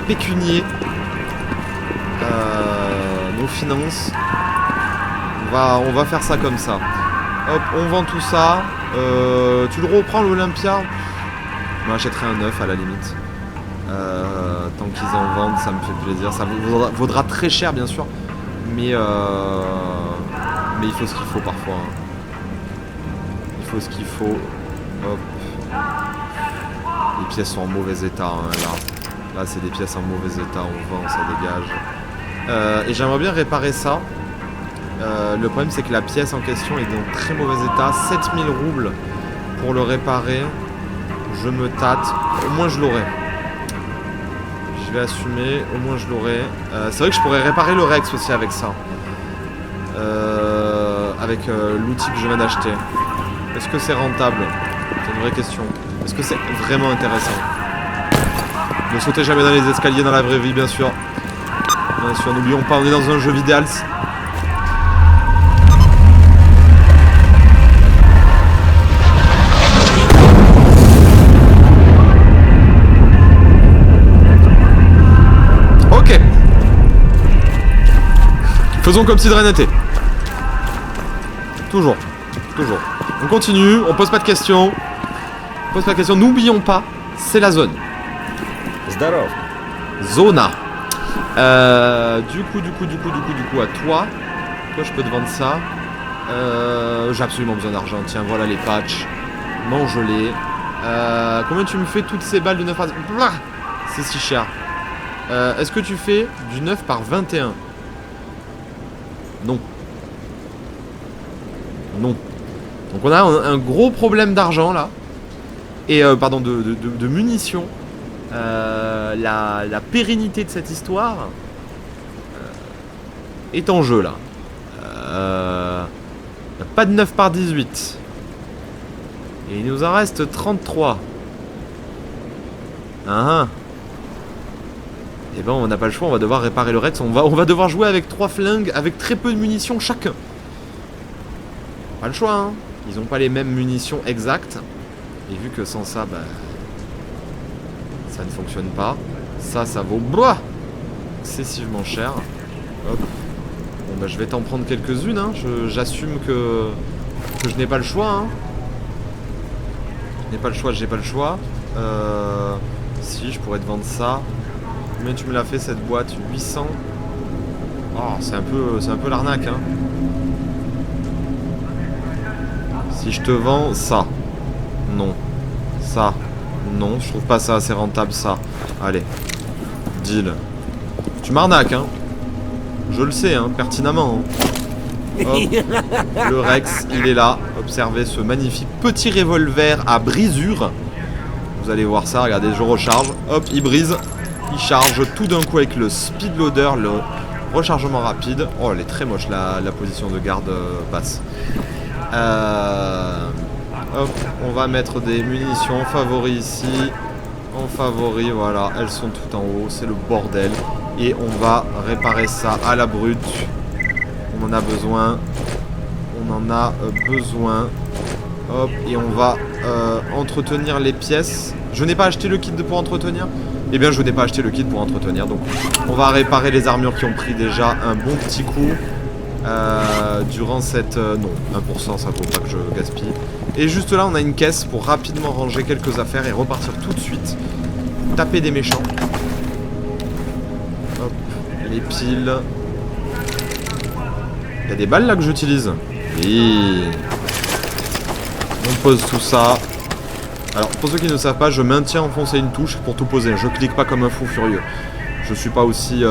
pécuniers, nos finances, on va faire ça comme ça. Hop, on vend tout ça. Tu le reprends l'Olympia? Je m'achèterai un neuf à la limite. Tant qu'ils en vendent, ça me fait plaisir. Ça vaudra très cher, bien sûr. Mais il faut ce qu'il faut parfois. Hein. Il faut ce qu'il faut. Hop. Les pièces sont en mauvais état. Hein, là c'est des pièces en mauvais état. On vend, ça dégage. Et j'aimerais bien réparer ça. Le problème, c'est que la pièce en question est dans très mauvais état. 7000 roubles pour le réparer. Je me tâte. Au moins, je l'aurai. Je vais assumer. Au moins, je l'aurai. C'est vrai que je pourrais réparer le Rex aussi avec ça. Avec l'outil que je viens d'acheter. Est-ce que c'est rentable? C'est une vraie question. Est-ce que c'est vraiment intéressant? Ne sautez jamais dans les escaliers dans la vraie vie, bien sûr. Bien sûr, n'oublions pas, on est dans un jeu vidéo. Ok. Faisons comme si de rien n'était. Toujours. Toujours. On continue, on pose pas de questions. On pose pas de questions. N'oublions pas, c'est la zone. Zdarov. Zona. Du coup, à toi. Toi, je peux te vendre ça. J'ai absolument besoin d'argent. Tiens, voilà les patchs. Mange-les. Combien tu me fais toutes ces balles de 9 par... C'est si cher. Est-ce que tu fais du 9 par 21? Non. Non. Donc on a un gros problème d'argent là. Et pardon, de munitions. La pérennité de cette histoire est en jeu là. Pas de 9 par 18. Et il nous en reste 33. Et ben on n'a pas le choix, on va devoir réparer le Rex. On va devoir jouer avec 3 flingues avec très peu de munitions chacun. Pas le choix, hein. Ils ont pas les mêmes munitions exactes. Et vu que sans ça, bah, ça ne fonctionne pas. Ça vaut excessivement cher. Hop. Bon bah je vais t'en prendre quelques-unes, hein. J'assume que je n'ai pas le choix, hein. Je n'ai pas le choix, j'ai pas le choix. Si, je pourrais te vendre ça. Combien tu me l'as fait cette boîte? 800. Oh, c'est un peu l'arnaque, hein. Si je te vends ça. Non. Ça. Non, je trouve pas ça assez rentable, ça. Allez. Deal. Tu m'arnaques, hein. Je le sais, hein, pertinemment. Hein. Hop. Le Rex, il est là. Observez ce magnifique petit revolver à brisure. Vous allez voir ça, regardez, je recharge. Hop, il brise. Il charge tout d'un coup avec le speed loader, le rechargement rapide. Oh, elle est très moche, la position de garde basse. Hop, on va mettre des munitions en favori ici. En favori, voilà, elles sont toutes en haut, c'est le bordel. Et on va réparer ça à la brute. On en a besoin. On en a besoin. Hop, et on va entretenir les pièces. Je n'ai pas acheté le kit pour entretenir. Eh bien, je n'ai pas acheté le kit pour entretenir. Donc, on va réparer les armures qui ont pris déjà un bon petit coup. Durant cette... non, 1%, ça vaut pas que je gaspille. Et juste là, on a une caisse pour rapidement ranger quelques affaires et repartir tout de suite. Taper des méchants. Hop, les piles. Il y a des balles là que j'utilise. Et... on pose tout ça. Alors, pour ceux qui ne savent pas, je maintiens enfoncer une touche pour tout poser. Je clique pas comme un fou furieux. Je suis pas aussi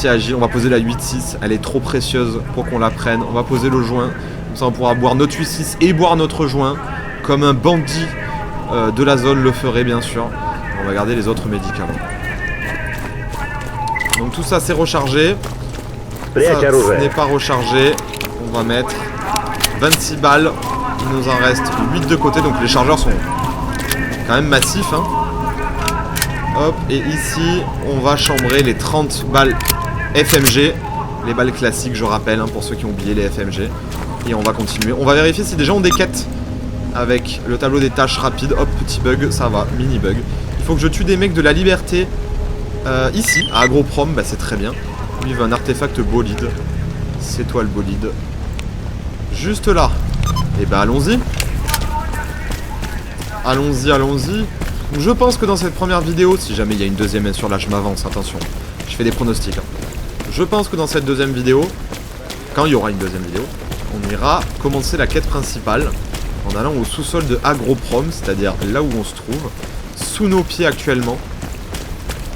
agile. On va poser la 8-6. Elle est trop précieuse pour qu'on la prenne. On va poser le joint. Comme ça, on pourra boire notre 8-6 et boire notre joint. Comme un bandit de la zone le ferait, bien sûr. On va garder les autres médicaments. Donc tout ça, c'est rechargé. Ça, ce n'est pas rechargé. On va mettre 26 balles. Il nous en reste 8 de côté. Donc les chargeurs sont quand même massifs. Hein. Hop, et ici, on va chambrer les 30 balles FMG. Les balles classiques, je rappelle, hein, pour ceux qui ont oublié les FMG. Et on va continuer. On va vérifier si déjà on des quêtes avec le tableau des tâches rapides. Hop, petit bug, ça va, mini bug. Il faut que je tue des mecs de la liberté. Ici, à Agroprom, bah c'est très bien. Lui, il veut un artefact bolide. C'est toi le bolide. Juste là. Et bah allons-y. Allons-y, allons-y. Je pense que dans cette première vidéo, si jamais il y a une deuxième, bien sûr, là je m'avance, attention. Je fais des pronostics. Hein. Je pense que dans cette deuxième vidéo, quand il y aura une deuxième vidéo, on ira commencer la quête principale en allant au sous-sol de Agroprom, c'est-à-dire là où on se trouve, sous nos pieds actuellement.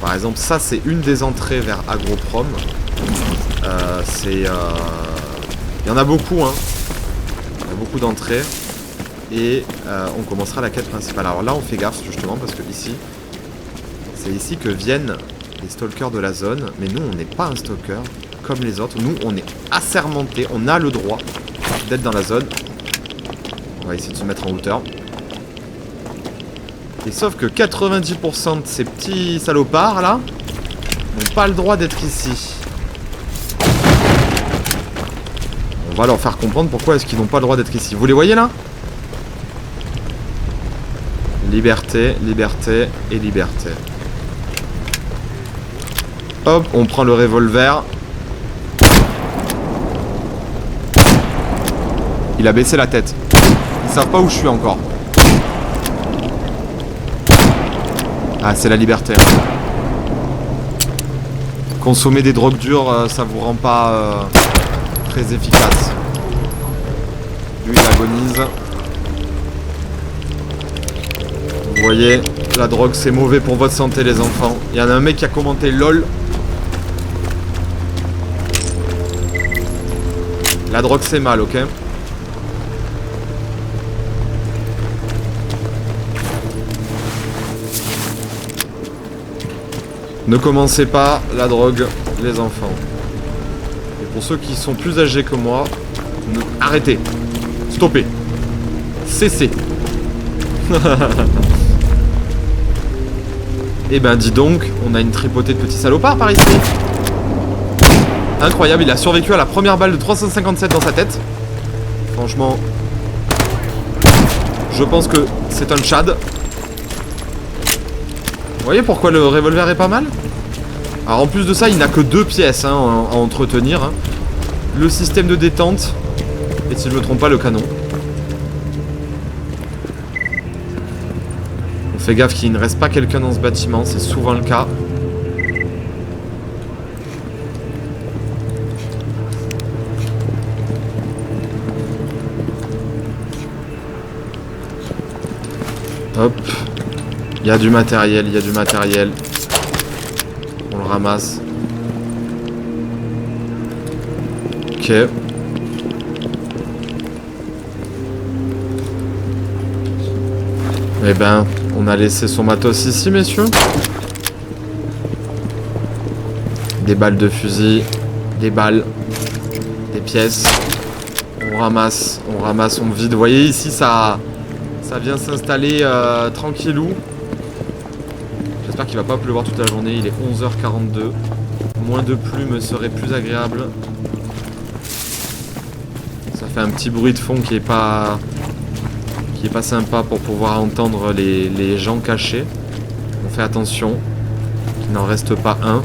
Par exemple, ça c'est une des entrées vers Agroprom. Il y en a beaucoup, hein. Il y a beaucoup d'entrées. Et on commencera la quête principale. Alors là, on fait gaffe justement parce que ici, c'est ici que viennent les stalkers de la zone. Mais nous, on n'est pas un stalker comme les autres. Nous, on est assermenté. On a le droit d'être dans la zone. On va essayer de se mettre en hauteur. Et sauf que 90% de ces petits salopards là n'ont pas le droit d'être ici. On va leur faire comprendre pourquoi est-ce qu'ils n'ont pas le droit d'être ici. Vous les voyez là ? Liberté, liberté et liberté. Hop, on prend le revolver. Il a baissé la tête. Ils savent pas où je suis encore. Ah, c'est la liberté. Consommer des drogues dures, ça vous rend pas très efficace. Lui, il agonise. Vous voyez, la drogue c'est mauvais pour votre santé les enfants. Il y en a un mec qui a commenté LOL. La drogue c'est mal, ok? Ne commencez pas la drogue les enfants. Et pour ceux qui sont plus âgés que moi, arrêtez. Stoppez. Cessez. Eh ben dis donc, on a une tripotée de petits salopards par ici. Incroyable, il a survécu à la première balle de 357 dans sa tête. Franchement, je pense que c'est un Tchad. Vous voyez pourquoi le revolver est pas mal? Alors en plus de ça, il n'a que 2 pièces hein, à entretenir. Hein. Le système de détente et si je me trompe pas, le canon. Fais gaffe qu'il ne reste pas quelqu'un dans ce bâtiment, c'est souvent le cas. Hop. Il y a du matériel, il y a du matériel. On le ramasse. Ok. Eh ben, on a laissé son matos ici, messieurs. Des balles de fusil, des balles, des pièces. On ramasse, on vide. Vous voyez ici, ça vient s'installer tranquillou. J'espère qu'il va pas pleuvoir toute la journée. Il est 11h42. Moins de plumes serait plus agréable. Ça fait un petit bruit de fond qui est pas sympa pour pouvoir entendre les gens cachés. On fait attention qu'il n'en reste pas un.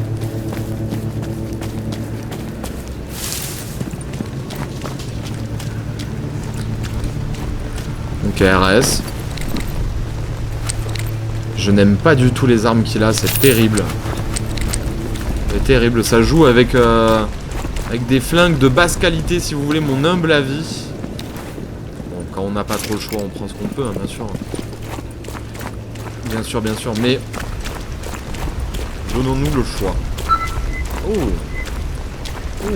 Donc RS. Je n'aime pas du tout les armes qu'il a, c'est terrible. C'est terrible, ça joue avec des flingues de basse qualité si vous voulez mon humble avis. Quand on n'a pas trop le choix, on prend ce qu'on peut, hein, bien sûr. Bien sûr, bien sûr, mais donnons-nous le choix. Oh. Oh.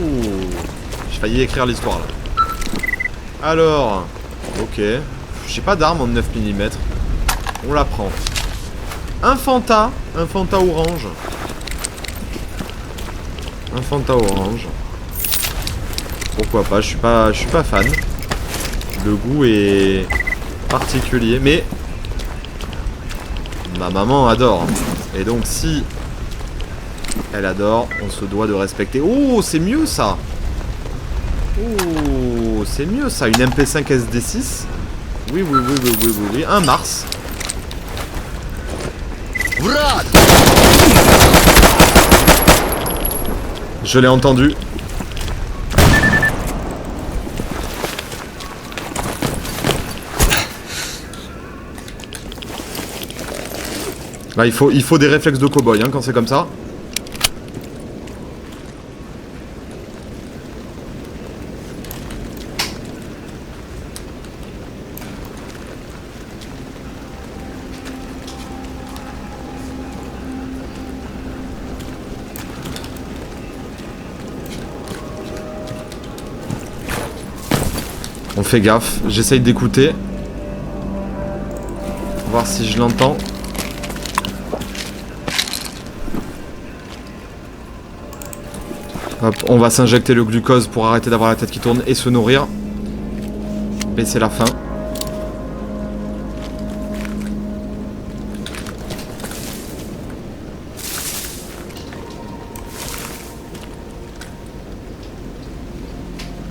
J'ai failli écrire l'histoire, là. Alors, ok. J'ai pas d'arme en 9 mm. On la prend. Un Fanta orange. Un Fanta orange. Pourquoi pas, je suis pas fan. Le goût est particulier, mais ma maman adore. Et donc si elle adore, on se doit de respecter. Oh, c'est mieux ça. Oh, c'est mieux ça, une MP5 SD6. Oui, oui, oui, oui, oui, oui, oui. Un Mars. Je l'ai entendu. Là, il faut des réflexes de cow-boy hein, quand c'est comme ça. On fait gaffe, j'essaye d'écouter. Voir si je l'entends. Hop, on va s'injecter le glucose pour arrêter d'avoir la tête qui tourne et se nourrir. Baisser la faim.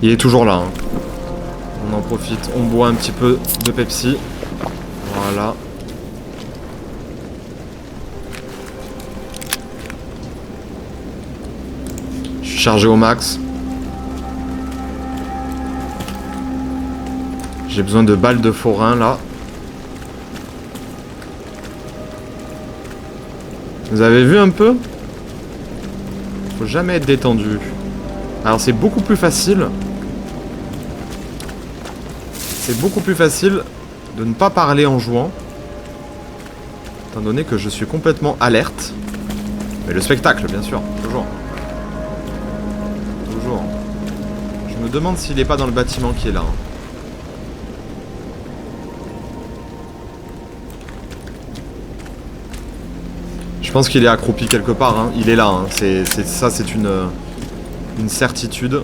Il est toujours là. Hein. On en profite, on boit un petit peu de Pepsi. Voilà. Je suis chargé au max. J'ai besoin de balles de forain là. Vous avez vu un peu? Faut jamais être détendu. Alors c'est beaucoup plus facile. C'est beaucoup plus facile de ne pas parler en jouant. Étant donné que je suis complètement alerte. Mais le spectacle, bien sûr, toujours. Toujours. Je me demande s'il n'est pas dans le bâtiment qui est là. Hein. Je pense qu'il est accroupi quelque part. Hein. Il est là. Hein. Ça, c'est une certitude.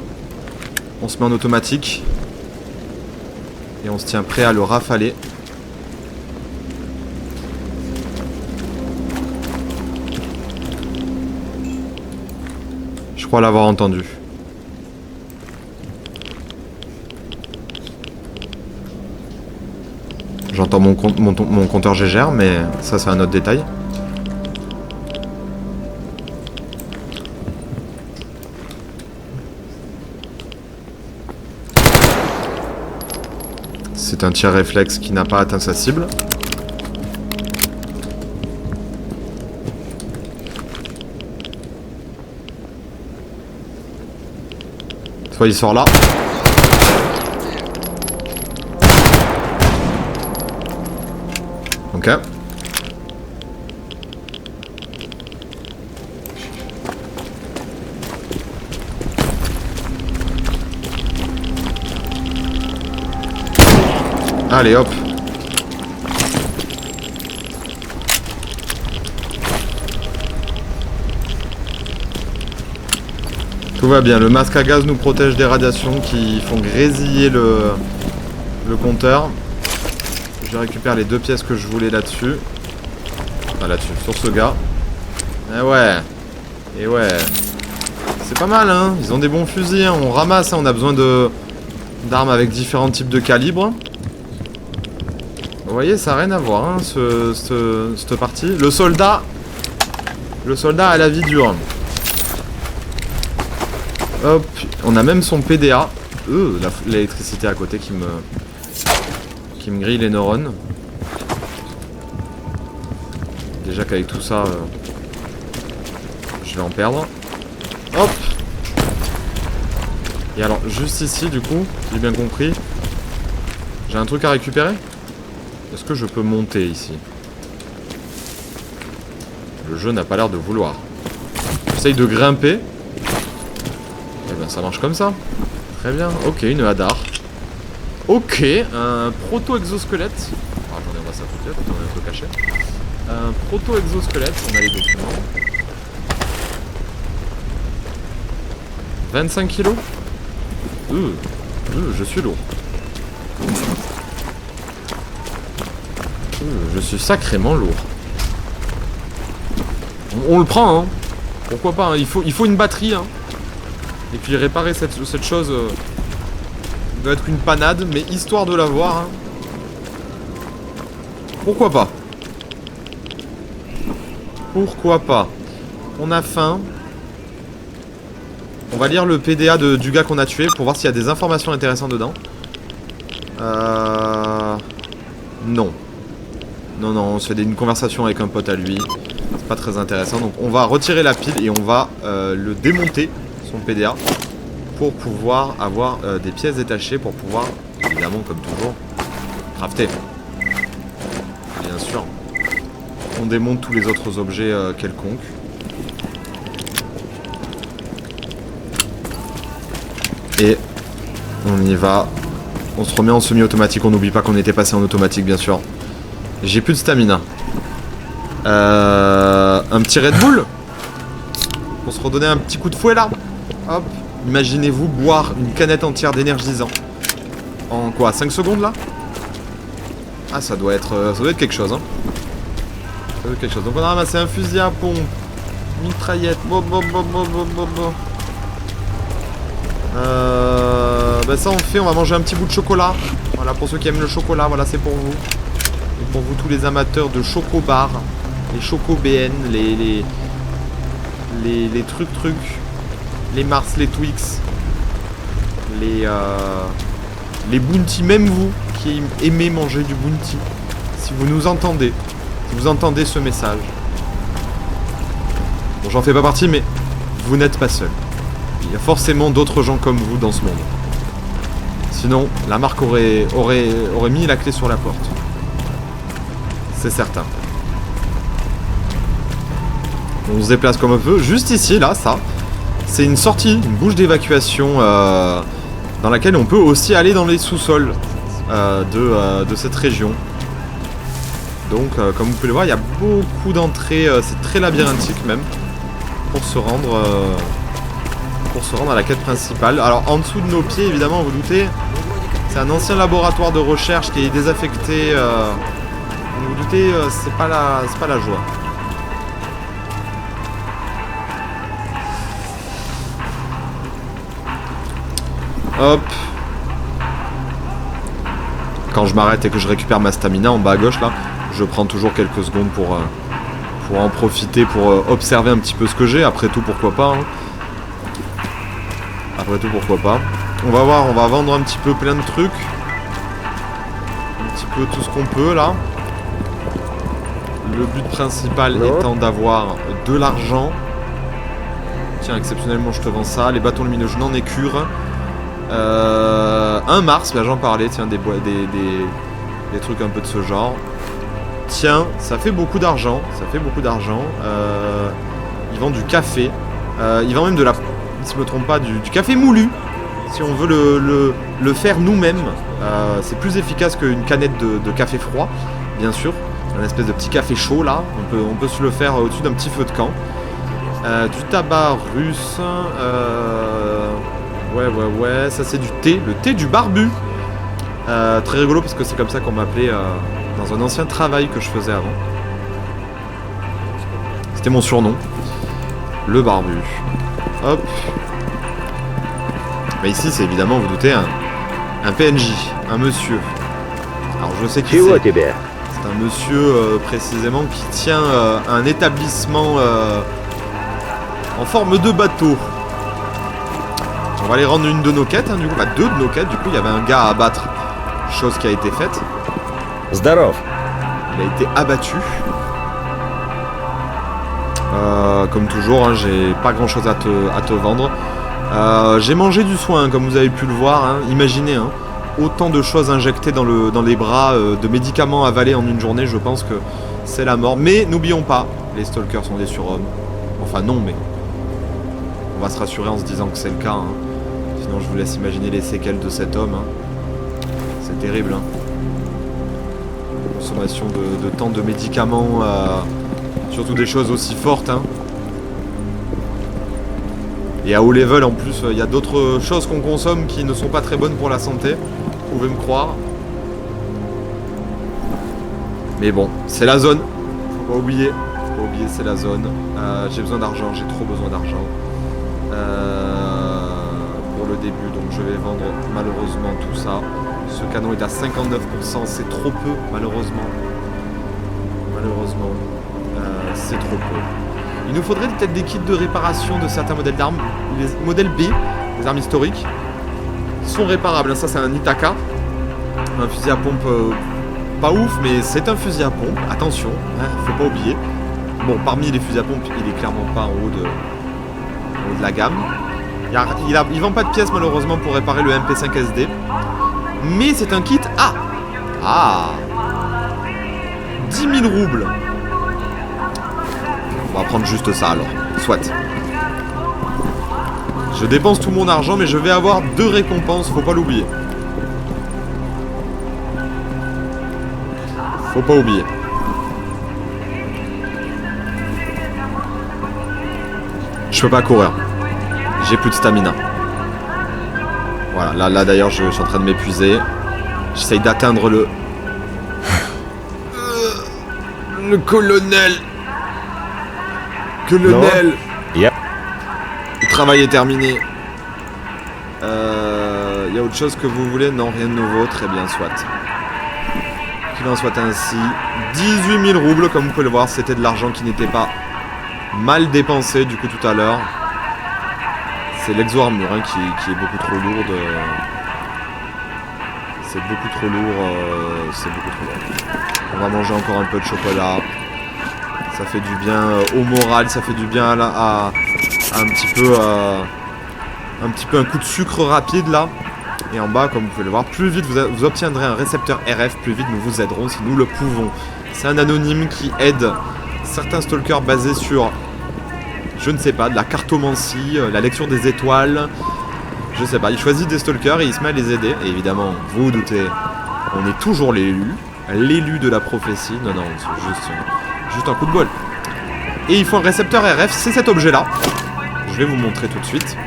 On se met en automatique. Et on se tient prêt à le rafaler. Je crois l'avoir entendu. J'entends mon compteur GGR, mais ça c'est un autre détail. C'est un tir réflexe qui n'a pas atteint sa cible. Soit il sort là. Ok. Allez hop. Tout va bien, le masque à gaz nous protège des radiations qui font grésiller le compteur. Je récupère les 2 pièces que je voulais là-dessus. Enfin là-dessus, sur ce gars. Eh ouais. Et ouais. C'est pas mal hein, ils ont des bons fusils, hein. On ramasse, hein. On a besoin d'armes avec différents types de calibres. Vous voyez, ça n'a rien à voir, hein, cette partie. Le soldat a la vie dure. Hop, on a même son PDA. L'électricité à côté qui me grille les neurones. Déjà qu'avec tout ça, je vais en perdre. Hop. Et alors, juste ici, du coup, j'ai bien compris. J'ai un truc à récupérer ? Est-ce que je peux monter ici? Le jeu n'a pas l'air de vouloir. J'essaye de grimper. Eh ben ça marche comme ça. Très bien. Ok, une Hadar. Ok, un proto-exosquelette. Ah, j'en ai un ça peut-être, on est un peu caché. Un proto-exosquelette, on a les documents. 25 kilos. Je suis lourd. Je suis sacrément lourd. On le prend, hein. Pourquoi pas, hein. Il faut une batterie, hein. Et puis réparer cette chose doit être une panade, mais histoire de l'avoir, hein. Pourquoi pas? Pourquoi pas? On a faim. On va lire le PDA du gars qu'on a tué pour voir s'il y a des informations intéressantes dedans. Non. Non, on se fait une conversation avec un pote à lui. C'est pas très intéressant. Donc on va retirer la pile et on va le démonter, son PDA, pour pouvoir avoir des pièces détachées, pour pouvoir, évidemment, comme toujours, crafter. Bien sûr. On démonte tous les autres objets quelconques. Et on y va. On se remet en semi-automatique. On n'oublie pas qu'on était passé en automatique, bien sûr. J'ai plus de stamina. Un petit Red Bull pour se redonner un petit coup de fouet là. Hop. Imaginez-vous boire une canette entière d'énergisant. En quoi, 5 secondes là? Ah, ça doit être quelque chose, hein. Ça doit être quelque chose. Donc on a ramassé un fusil à pompe, mitraillette, bah ça on va manger un petit bout de chocolat. Voilà, pour ceux qui aiment le chocolat, voilà, c'est pour vous. Et pour vous tous les amateurs de chocobar, les choco-BN, les trucs, les Mars, les Twix, les Bounty, même vous qui aimez manger du Bounty, si vous nous entendez, si vous entendez ce message. Bon, j'en fais pas partie, mais vous n'êtes pas seul. Il y a forcément d'autres gens comme vous dans ce monde. Sinon, la marque aurait mis la clé sur la porte. C'est certain. On se déplace comme on peut. Juste ici, là, ça. C'est une sortie, une bouche d'évacuation dans laquelle on peut aussi aller dans les sous-sols de cette région. Donc, comme vous pouvez le voir, il y a beaucoup d'entrées. C'est très labyrinthique même. Pour se rendre à la quête principale. Alors, en dessous de nos pieds, évidemment, vous doutez, c'est un ancien laboratoire de recherche qui est désaffecté. Vous doutez, c'est pas la joie. Hop. Quand je m'arrête et que je récupère ma stamina en bas à gauche là, je prends toujours quelques secondes pour en profiter, pour observer un petit peu ce que j'ai. Après tout, pourquoi pas, hein. Après tout, pourquoi pas. On va voir, on va vendre un petit peu plein de trucs. Un petit peu tout ce qu'on peut là. Le but principal étant d'avoir de l'argent. Tiens, exceptionnellement, je te vends ça. Les bâtons lumineux, je n'en ai qu'une. Un Mars, là j'en parlais, tiens, des trucs un peu de ce genre. Tiens, ça fait beaucoup d'argent. Ils vendent du café. Ils vendent même de la... Si je me trompe pas, du café moulu. Si on veut le faire nous-mêmes. C'est plus efficace qu'une canette de café froid, bien sûr. Un espèce de petit café chaud là. On peut se le faire au-dessus d'un petit feu de camp. Du tabac russe. Ouais, ça c'est du thé. Le thé du barbu. Très rigolo parce que c'est comme ça qu'on m'appelait dans un ancien travail que je faisais avant. C'était mon surnom. Le barbu. Hop. Mais ici c'est évidemment, vous doutez, un PNJ. Un monsieur. Alors je sais qui c'est. C'est un monsieur précisément qui tient un établissement en forme de bateau. On va aller rendre une de nos quêtes, hein, du coup, deux de nos quêtes. Du coup, il y avait un gars à abattre, chose qui a été faite. Zdarov. Il a été abattu. Comme toujours, hein, j'ai pas grand chose à te vendre. J'ai mangé du soin, comme vous avez pu le voir. Hein. Imaginez, hein, autant de choses injectées dans les bras, de médicaments avalés en une journée. Je pense que c'est la mort. Mais n'oublions pas, les stalkers sont des surhommes. Enfin non, mais on va se rassurer en se disant que c'est le cas. Hein. Sinon, je vous laisse imaginer les séquelles de cet homme. Hein. C'est terrible. Hein. Consommation de tant de médicaments, surtout des choses aussi fortes. Hein. Et à haut level, en plus, il y a d'autres choses qu'on consomme qui ne sont pas très bonnes pour la santé. Vous pouvez me croire. Mais bon, c'est la zone. Faut pas oublier. Faut pas oublier, c'est la zone. J'ai besoin d'argent, j'ai trop besoin d'argent. Pour le début, donc je vais vendre malheureusement tout ça. Ce canon est à 59%, c'est trop peu, malheureusement. Malheureusement, c'est trop peu. Il nous faudrait peut-être des kits de réparation de certains modèles d'armes. Les modèles B, les armes historiques, sont réparables. Ça, c'est un Itaka. Un fusil à pompe pas ouf, mais c'est un fusil à pompe. Attention, hein, faut pas oublier. Bon, parmi les fusils à pompe, il est clairement pas en haut de la gamme. Il vend pas de pièces, malheureusement, pour réparer le MP5 SD. Mais c'est un kit A. Ah 10 000 roubles. On va prendre juste ça alors. Soit. Je dépense tout mon argent, mais je vais avoir 2 récompenses, faut pas l'oublier. Faut pas oublier. Je peux pas courir. J'ai plus de stamina. Voilà, là d'ailleurs je suis en train de m'épuiser. J'essaye d'atteindre le colonel. Colonel. Yep. Le travail est terminé. Y a autre chose que vous voulez? Non, rien de nouveau. Très bien, soit. Qu'il en soit ainsi. 18 000 roubles, comme vous pouvez le voir, c'était de l'argent qui n'était pas mal dépensé du coup tout à l'heure. C'est l'exo-armure hein, qui est beaucoup trop lourde. C'est beaucoup trop lourd. C'est beaucoup trop lourd. On va manger encore un peu de chocolat. Ça fait du bien au moral, ça fait du bien à un petit peu un coup de sucre rapide là. Et en bas, comme vous pouvez le voir, plus vite vous obtiendrez un récepteur RF, plus vite nous vous aiderons si nous le pouvons. C'est un anonyme qui aide certains stalkers basés sur, je ne sais pas, de la cartomancie, la lecture des étoiles. Je sais pas, il choisit des stalkers et il se met à les aider. Et évidemment, vous vous doutez, on est toujours l'élu de la prophétie. Non, c'est juste un coup de bol. Et il faut un récepteur RF, c'est cet objet-là. Je vais vous montrer tout de suite.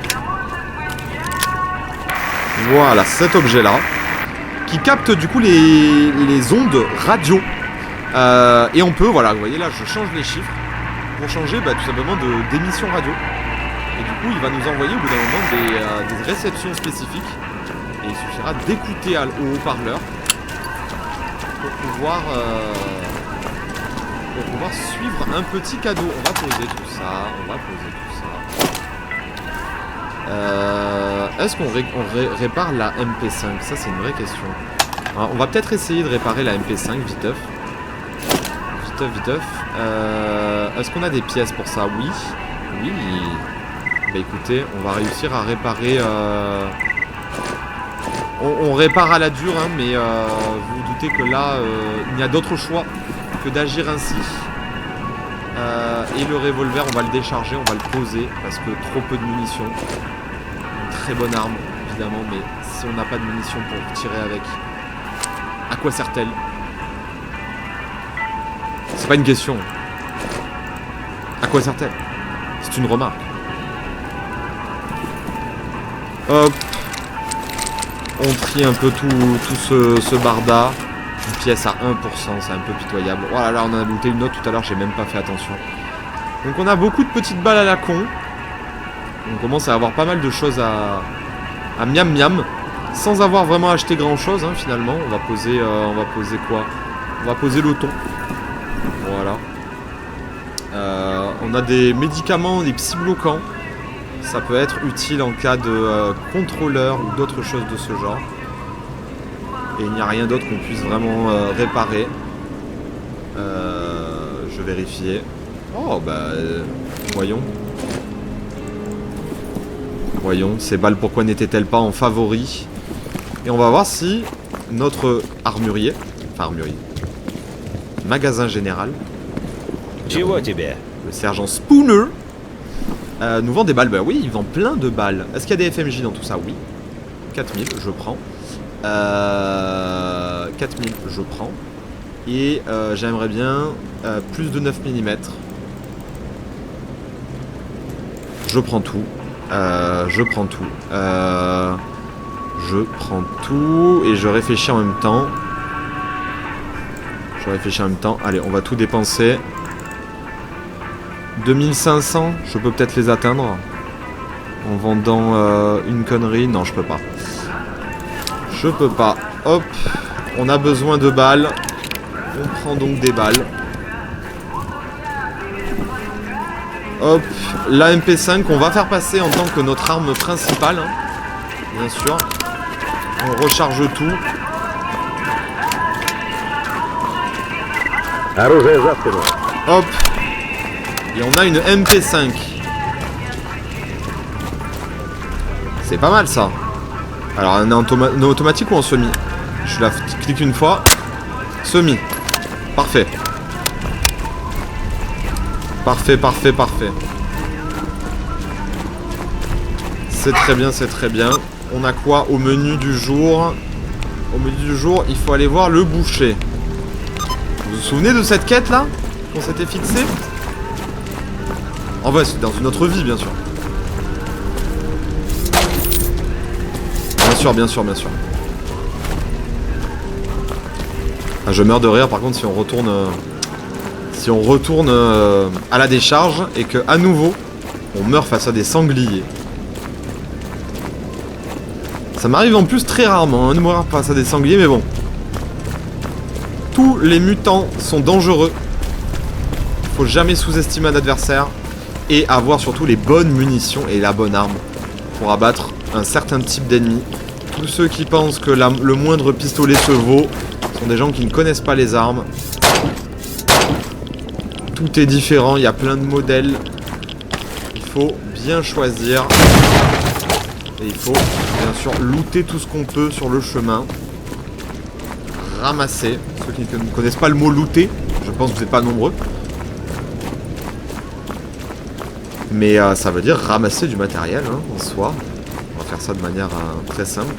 Voilà, cet objet-là, qui capte du coup les ondes radio. Et on peut, voilà, vous voyez là, je change les chiffres pour changer tout simplement d'émission radio. Et du coup, il va nous envoyer au bout d'un moment des réceptions spécifiques. Et il suffira d'écouter au haut-parleur pour pouvoir suivre un petit cadeau. On va poser tout ça, Est-ce qu'on répare la MP5? Ça, c'est une vraie question. Alors, on va peut-être essayer de réparer la MP5, viteuf. Est-ce qu'on a des pièces pour ça? Oui. Oui. Bah écoutez, on va réussir à réparer... On répare à la dure, hein, mais vous vous doutez que là, il n'y a d'autre choix que d'agir ainsi. Et le revolver, on va le décharger, on va le poser, parce que trop peu de munitions. Une très bonne arme, évidemment, mais si on n'a pas de munitions pour tirer avec, à quoi sert-elle? C'est pas une question. À quoi sert-elle? C'est une remarque. Hop. On trie un peu tout ce barda. Une pièce à 1%, c'est un peu pitoyable. Voilà, là on en a looté une autre tout à l'heure, j'ai même pas fait attention. Donc on a beaucoup de petites balles à la con. On commence à avoir pas mal de choses à miam miam. Sans avoir vraiment acheté grand chose hein, finalement. On va poser quoi? On va poser le thon. Voilà. On a des médicaments, des psy-bloquants. Ça peut être utile en cas de contrôleur ou d'autres choses de ce genre. Et il n'y a rien d'autre qu'on puisse vraiment réparer. Je vérifie. Oh voyons. Voyons, ces balles pourquoi n'étaient-elles pas en favori? Et on va voir si notre armurier, magasin général, le sergent Spooner, nous vend des balles. Bah oui, il vend plein de balles. Est-ce qu'il y a des FMJ dans tout ça? Oui. 4000, je prends. 4000, je prends. Et j'aimerais bien plus de 9 mm. Je prends tout. Je prends tout. Je prends tout et je réfléchis en même temps. Allez, on va tout dépenser. 2500, je peux peut-être les atteindre. En vendant une connerie. Non, je peux pas. Hop. On a besoin de balles. On prend donc des balles. Hop. La MP5, on va faire passer en tant que notre arme principale. Hein. Bien sûr. On recharge tout. Hop. Et on a une MP5. C'est pas mal ça. Alors on est en automatique ou en semi? Je la clique une fois. Semi. Parfait. Parfait. C'est très bien. On a quoi au menu du jour? Au menu du jour, il faut aller voir le boucher. Vous vous souvenez de cette quête là qu'on s'était fixée? En vrai, c'est dans une autre vie, bien sûr. Bien sûr. Ah, je meurs de rire par contre si on retourne à la décharge et que à nouveau on meurt face à des sangliers. Ça m'arrive en plus très rarement de mourir face à des sangliers, mais bon. Tous les mutants sont dangereux. Faut jamais sous-estimer un adversaire et avoir surtout les bonnes munitions et la bonne arme pour abattre un certain type d'ennemis. Tous ceux qui pensent que le moindre pistolet se vaut sont des gens qui ne connaissent pas les armes. Tout est différent, il y a plein de modèles. Il faut bien choisir. Et il faut bien sûr looter tout ce qu'on peut sur le chemin. Ramasser. Ceux qui ne connaissent pas le mot looter, je pense que vous n'êtes pas nombreux. Mais ça veut dire ramasser du matériel hein, en soi. On va faire ça de manière très simple.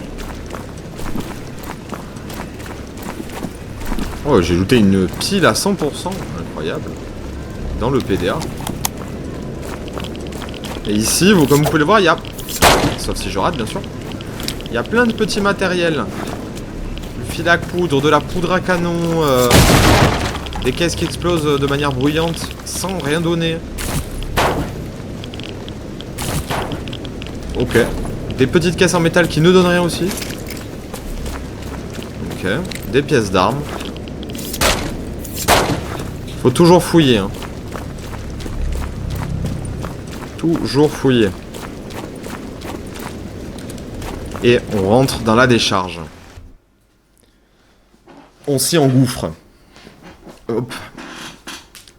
Oh, j'ai looté une pile à 100%. Incroyable. Dans le PDA. Et ici, comme vous pouvez le voir, il y a... Sauf si je rate, bien sûr. Il y a plein de petits matériels. Du fil à coudre, de la poudre à canon, des caisses qui explosent de manière bruyante, sans rien donner. Ok. Des petites caisses en métal qui ne donnent rien aussi. Ok. Des pièces d'armes. Faut toujours fouiller. Hein. Toujours fouiller. Et on rentre dans la décharge. On s'y engouffre. Hop.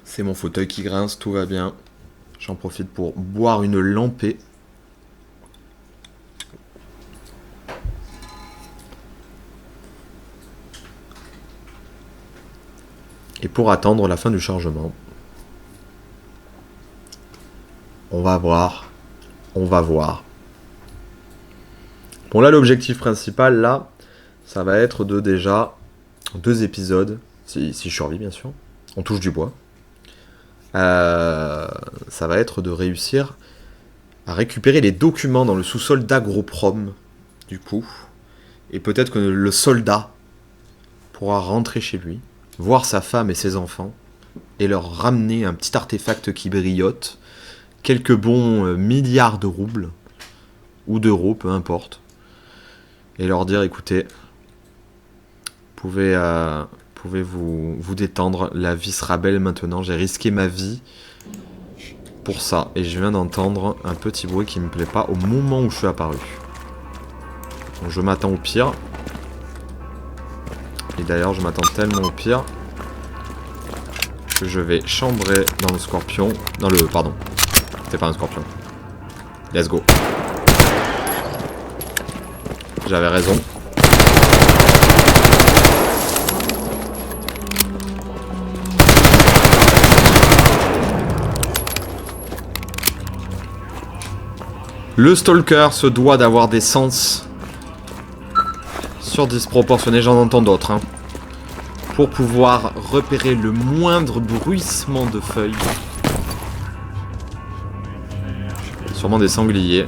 C'est mon fauteuil qui grince, tout va bien. J'en profite pour boire une lampée. Et pour attendre la fin du chargement, on va voir. Bon là, l'objectif principal, là, ça va être de déjà 2 épisodes, si je survis bien sûr, on touche du bois. Ça va être de réussir à récupérer les documents dans le sous-sol d'Agroprom, du coup. Et peut-être que le soldat pourra rentrer chez lui, voir sa femme et ses enfants, et leur ramener un petit artefact qui brillote, quelques bons milliards de roubles, ou d'euros, peu importe, et leur dire, écoutez, pouvez vous détendre, la vie sera belle maintenant, j'ai risqué ma vie pour ça, et je viens d'entendre un petit bruit qui me plaît pas au moment où je suis apparu. Donc je m'attends au pire. Et d'ailleurs, je m'attends tellement au pire que je vais chambrer dans le scorpion. Dans le... Pardon. C'était pas un scorpion. Let's go. J'avais raison. Le stalker se doit d'avoir des sens disproportionnés, j'en entends d'autres, hein, pour pouvoir repérer le moindre bruissement de feuilles Sûrement des sangliers.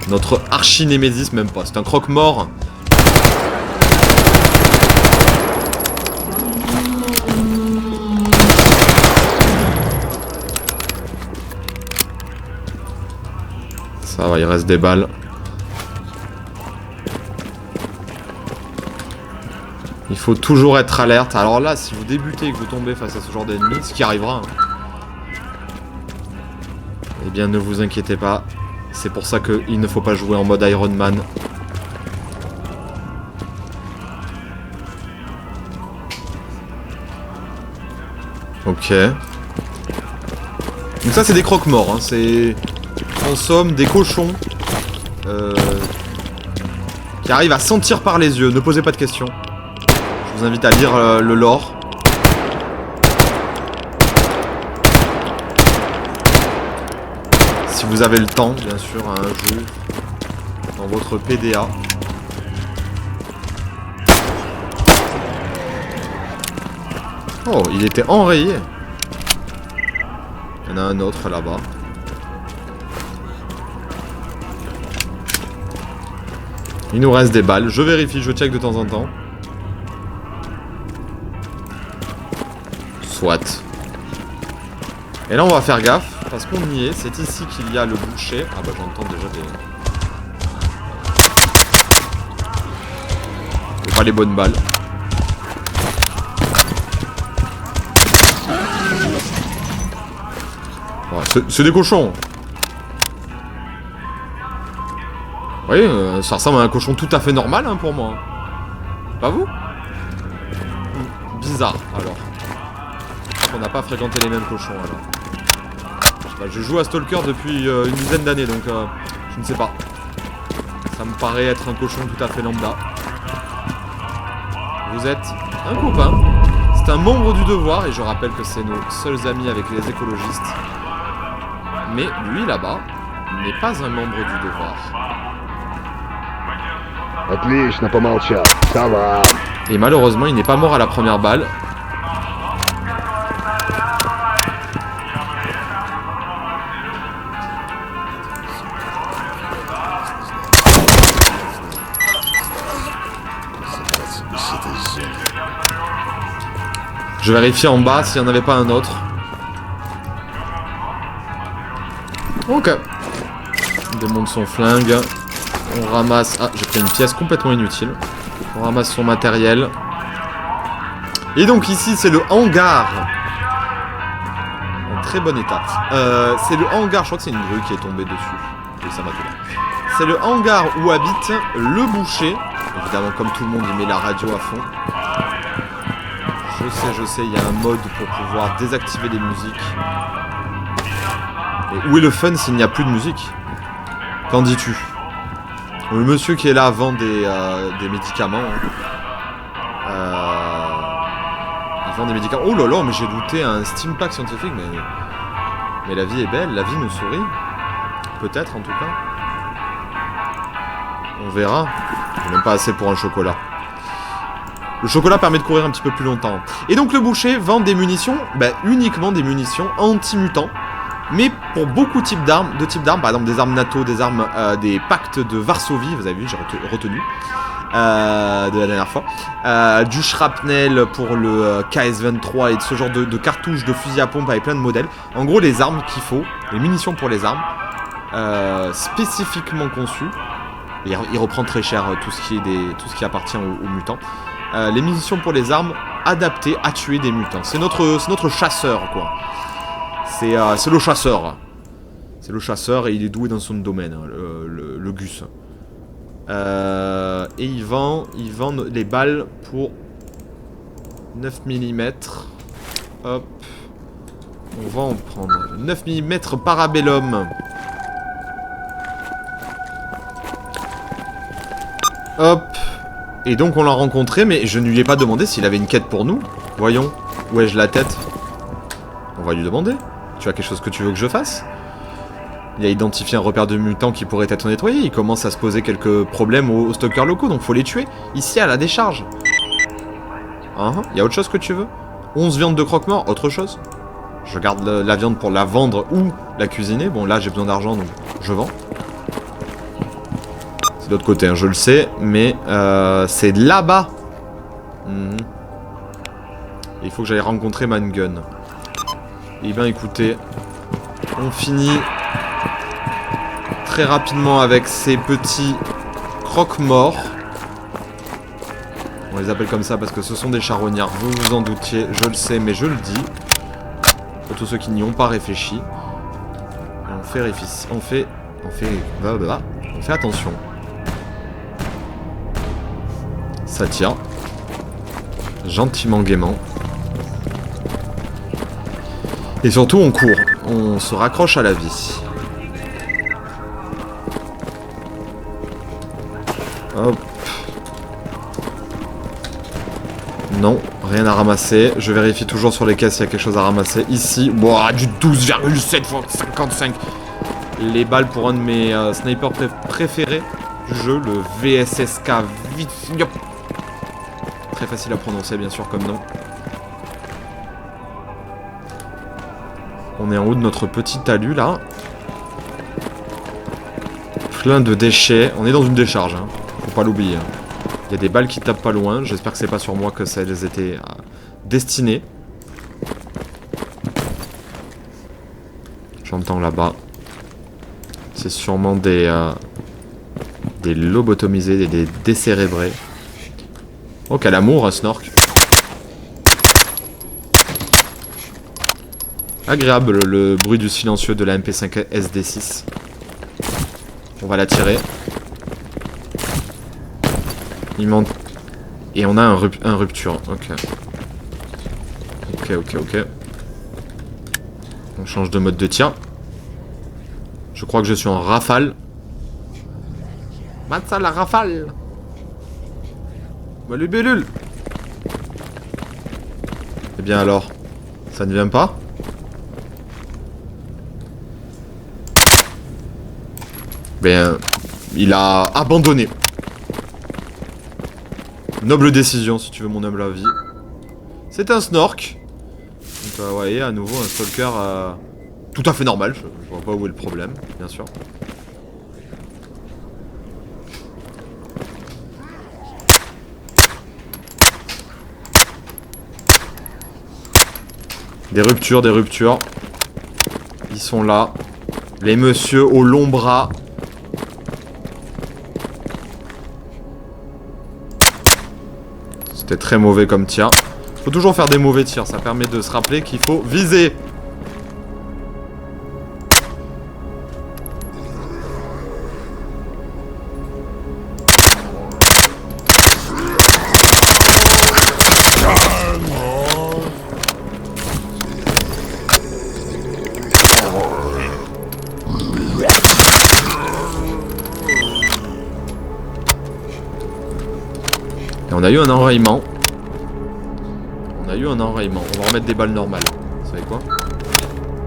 Notre archi-némésis, même pas. C'est un croque-mort. Ça va, il reste des balles. Il faut toujours être alerte. Alors là, si vous débutez et que vous tombez face à ce genre d'ennemis, ce qui arrivera, hein, eh bien ne vous inquiétez pas. C'est pour ça qu'il ne faut pas jouer en mode Iron Man. Ok. Donc ça c'est des croque-morts, hein. C'est en somme des cochons qui arrivent à sentir par les yeux. Ne posez pas de questions. Je vous invite à lire le lore. Si vous avez le temps, bien sûr, un jour, dans votre PDA. Oh, il était enrayé. Il y en a un autre là-bas. Il nous reste des balles. Je vérifie, je check de temps en temps. Soit. Et là, on va faire gaffe. Parce qu'on y est, c'est ici qu'il y a le boucher. Ah bah j'entends déjà des... C'est pas les bonnes balles. Ouais, c'est des cochons. Oui, ça ressemble à un cochon tout à fait normal hein, pour moi. Pas vous? Bizarre alors. On n'a pas fréquenté les mêmes cochons alors. Je joue à Stalker depuis une dizaine d'années, donc je ne sais pas. Ça me paraît être un cochon tout à fait lambda. Vous êtes un copain. C'est un membre du devoir, et je rappelle que c'est nos seuls amis avec les écologistes. Mais lui, là-bas, n'est pas un membre du devoir. Отлично помолчал. Ça va. Et malheureusement, il n'est pas mort à la première balle. Je vérifie en bas s'il n'y en avait pas un autre. Ok. On démonte son flingue. On ramasse... Ah, j'ai pris une pièce complètement inutile. On ramasse son matériel. Et donc ici, c'est le hangar. En très bon état. C'est le hangar, je crois que c'est une grue qui est tombée dessus. Oui, ça m'a tout là. C'est le hangar où habite le boucher. Évidemment, comme tout le monde, il met la radio à fond. Je sais, il y a un mode pour pouvoir désactiver les musiques. Et où est le fun s'il n'y a plus de musique? Qu'en dis-tu? Le monsieur qui est là vend des médicaments. Il vend des médicaments. Oh là là, mais j'ai looté un steam pack scientifique, mais la vie est belle, la vie nous sourit. Peut-être en tout cas. On verra. J'ai même pas assez pour un chocolat. Le chocolat permet de courir un petit peu plus longtemps. Et donc le boucher vend des munitions, uniquement des munitions anti-mutants. Mais pour beaucoup de types d'armes, par exemple des armes NATO, des armes des pactes de Varsovie, vous avez vu, j'ai retenu, de la dernière fois. Du shrapnel pour le KS-23 et de ce genre de cartouches de fusil à pompe avec plein de modèles. En gros, les armes qu'il faut, les munitions pour les armes, spécifiquement conçues. Et il reprend très cher tout ce qui appartient aux mutants. Les munitions pour les armes adaptées à tuer des mutants. C'est notre chasseur, quoi. C'est le chasseur. C'est le chasseur et il est doué dans son domaine, hein, le Gus. Et il vend les balles pour 9 mm. Hop. On va en prendre 9 mm Parabellum. Hop. Et donc on l'a rencontré, mais je ne lui ai pas demandé s'il avait une quête pour nous. Voyons. Où ai-je la tête? On va lui demander. Tu as quelque chose que tu veux que je fasse? Il a identifié un repère de mutants qui pourrait être nettoyé. Il commence à se poser quelques problèmes aux stalkers locaux, donc faut les tuer. Ici à la décharge. Il y a autre chose que tu veux? 11 viandes de croque-mort, autre chose? Je garde la viande pour la vendre ou la cuisiner. Bon là j'ai besoin d'argent donc je vends. C'est de l'autre côté, hein, je le sais, mais c'est là-bas. Il faut que j'aille rencontrer Mangun. Et bien écoutez, on finit très rapidement avec ces petits croque-morts. On les appelle comme ça parce que ce sont des charognards, vous vous en doutiez, je le sais, mais je le dis. Pour tous ceux qui n'y ont pas réfléchi. On fait attention. Ça tire. Gentiment, gaiement. Et surtout, on court. On se raccroche à la vie. Hop. Non, rien à ramasser. Je vérifie toujours sur les caisses s'il y a quelque chose à ramasser. Ici, boah, du 12,7 x 55. Les balles pour un de mes snipers préférés du jeu, le VSSK. Très facile à prononcer, bien sûr, comme nom. On est en haut de notre petit talus, là. Plein de déchets. On est dans une décharge, hein. Faut pas l'oublier. Il y a des balles qui tapent pas loin. J'espère que c'est pas sur moi que ça les était destinées. J'entends là-bas. C'est sûrement des lobotomisés, des décérébrés. Oh, quel amour, un snork. Agréable le bruit du silencieux de la MP5 SD6. On va la tirer. Il manque. Et on a un rupture. Ok. Ok. On change de mode de tir. Je crois que je suis en rafale. Mate ça la rafale. Bah, les bellules. Eh bien alors, ça ne vient pas? Ben, il a abandonné. Noble décision, si tu veux mon humble avis. C'est un snork. Donc, vous voyez, à nouveau, un stalker tout à fait normal. Je vois pas où est le problème, bien sûr. Des ruptures. Ils sont là. Les messieurs au long bras. C'était très mauvais comme tir. Faut toujours faire des mauvais tirs, ça permet de se rappeler qu'il faut viser. Et on a eu un enrayement. On va remettre des balles normales. Vous savez quoi?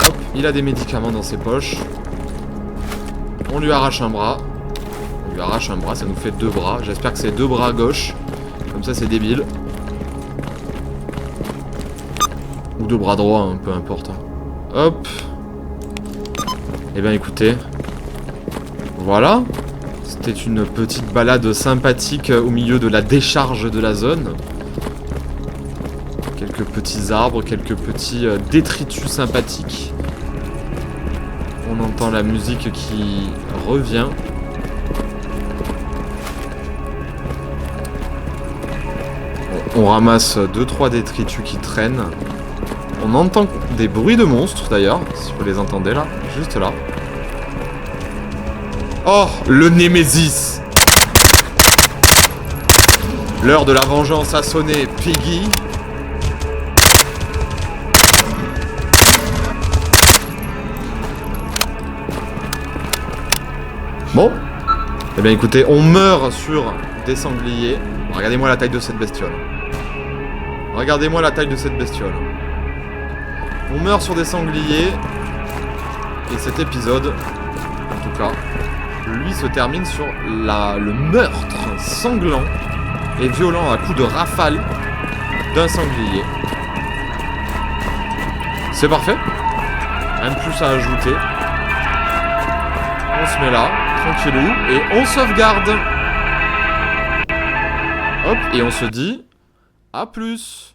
Hop, il a des médicaments dans ses poches. On lui arrache un bras. Ça nous fait 2 bras. J'espère que c'est 2 bras à gauche. Comme ça, c'est débile. Ou 2 bras droits, hein, peu importe. Hop. Eh bien, écoutez. Voilà. C'était une petite balade sympathique au milieu de la décharge de la zone. Quelques petits arbres, quelques petits détritus sympathiques. On entend la musique qui revient. On ramasse 2-3 détritus qui traînent. On entend des bruits de monstres d'ailleurs, si vous les entendez là, juste là. Oh, le Némésis! L'heure de la vengeance a sonné, Piggy. Bon. Eh bien écoutez, on meurt sur des sangliers. Regardez-moi la taille de cette bestiole. On meurt sur des sangliers. Et cet épisode, en tout cas, lui se termine sur le meurtre sanglant et violent à coups de rafale d'un sanglier. C'est parfait. Rien de plus à ajouter. On se met là, tranquillou, et on sauvegarde. Hop, et on se dit à plus.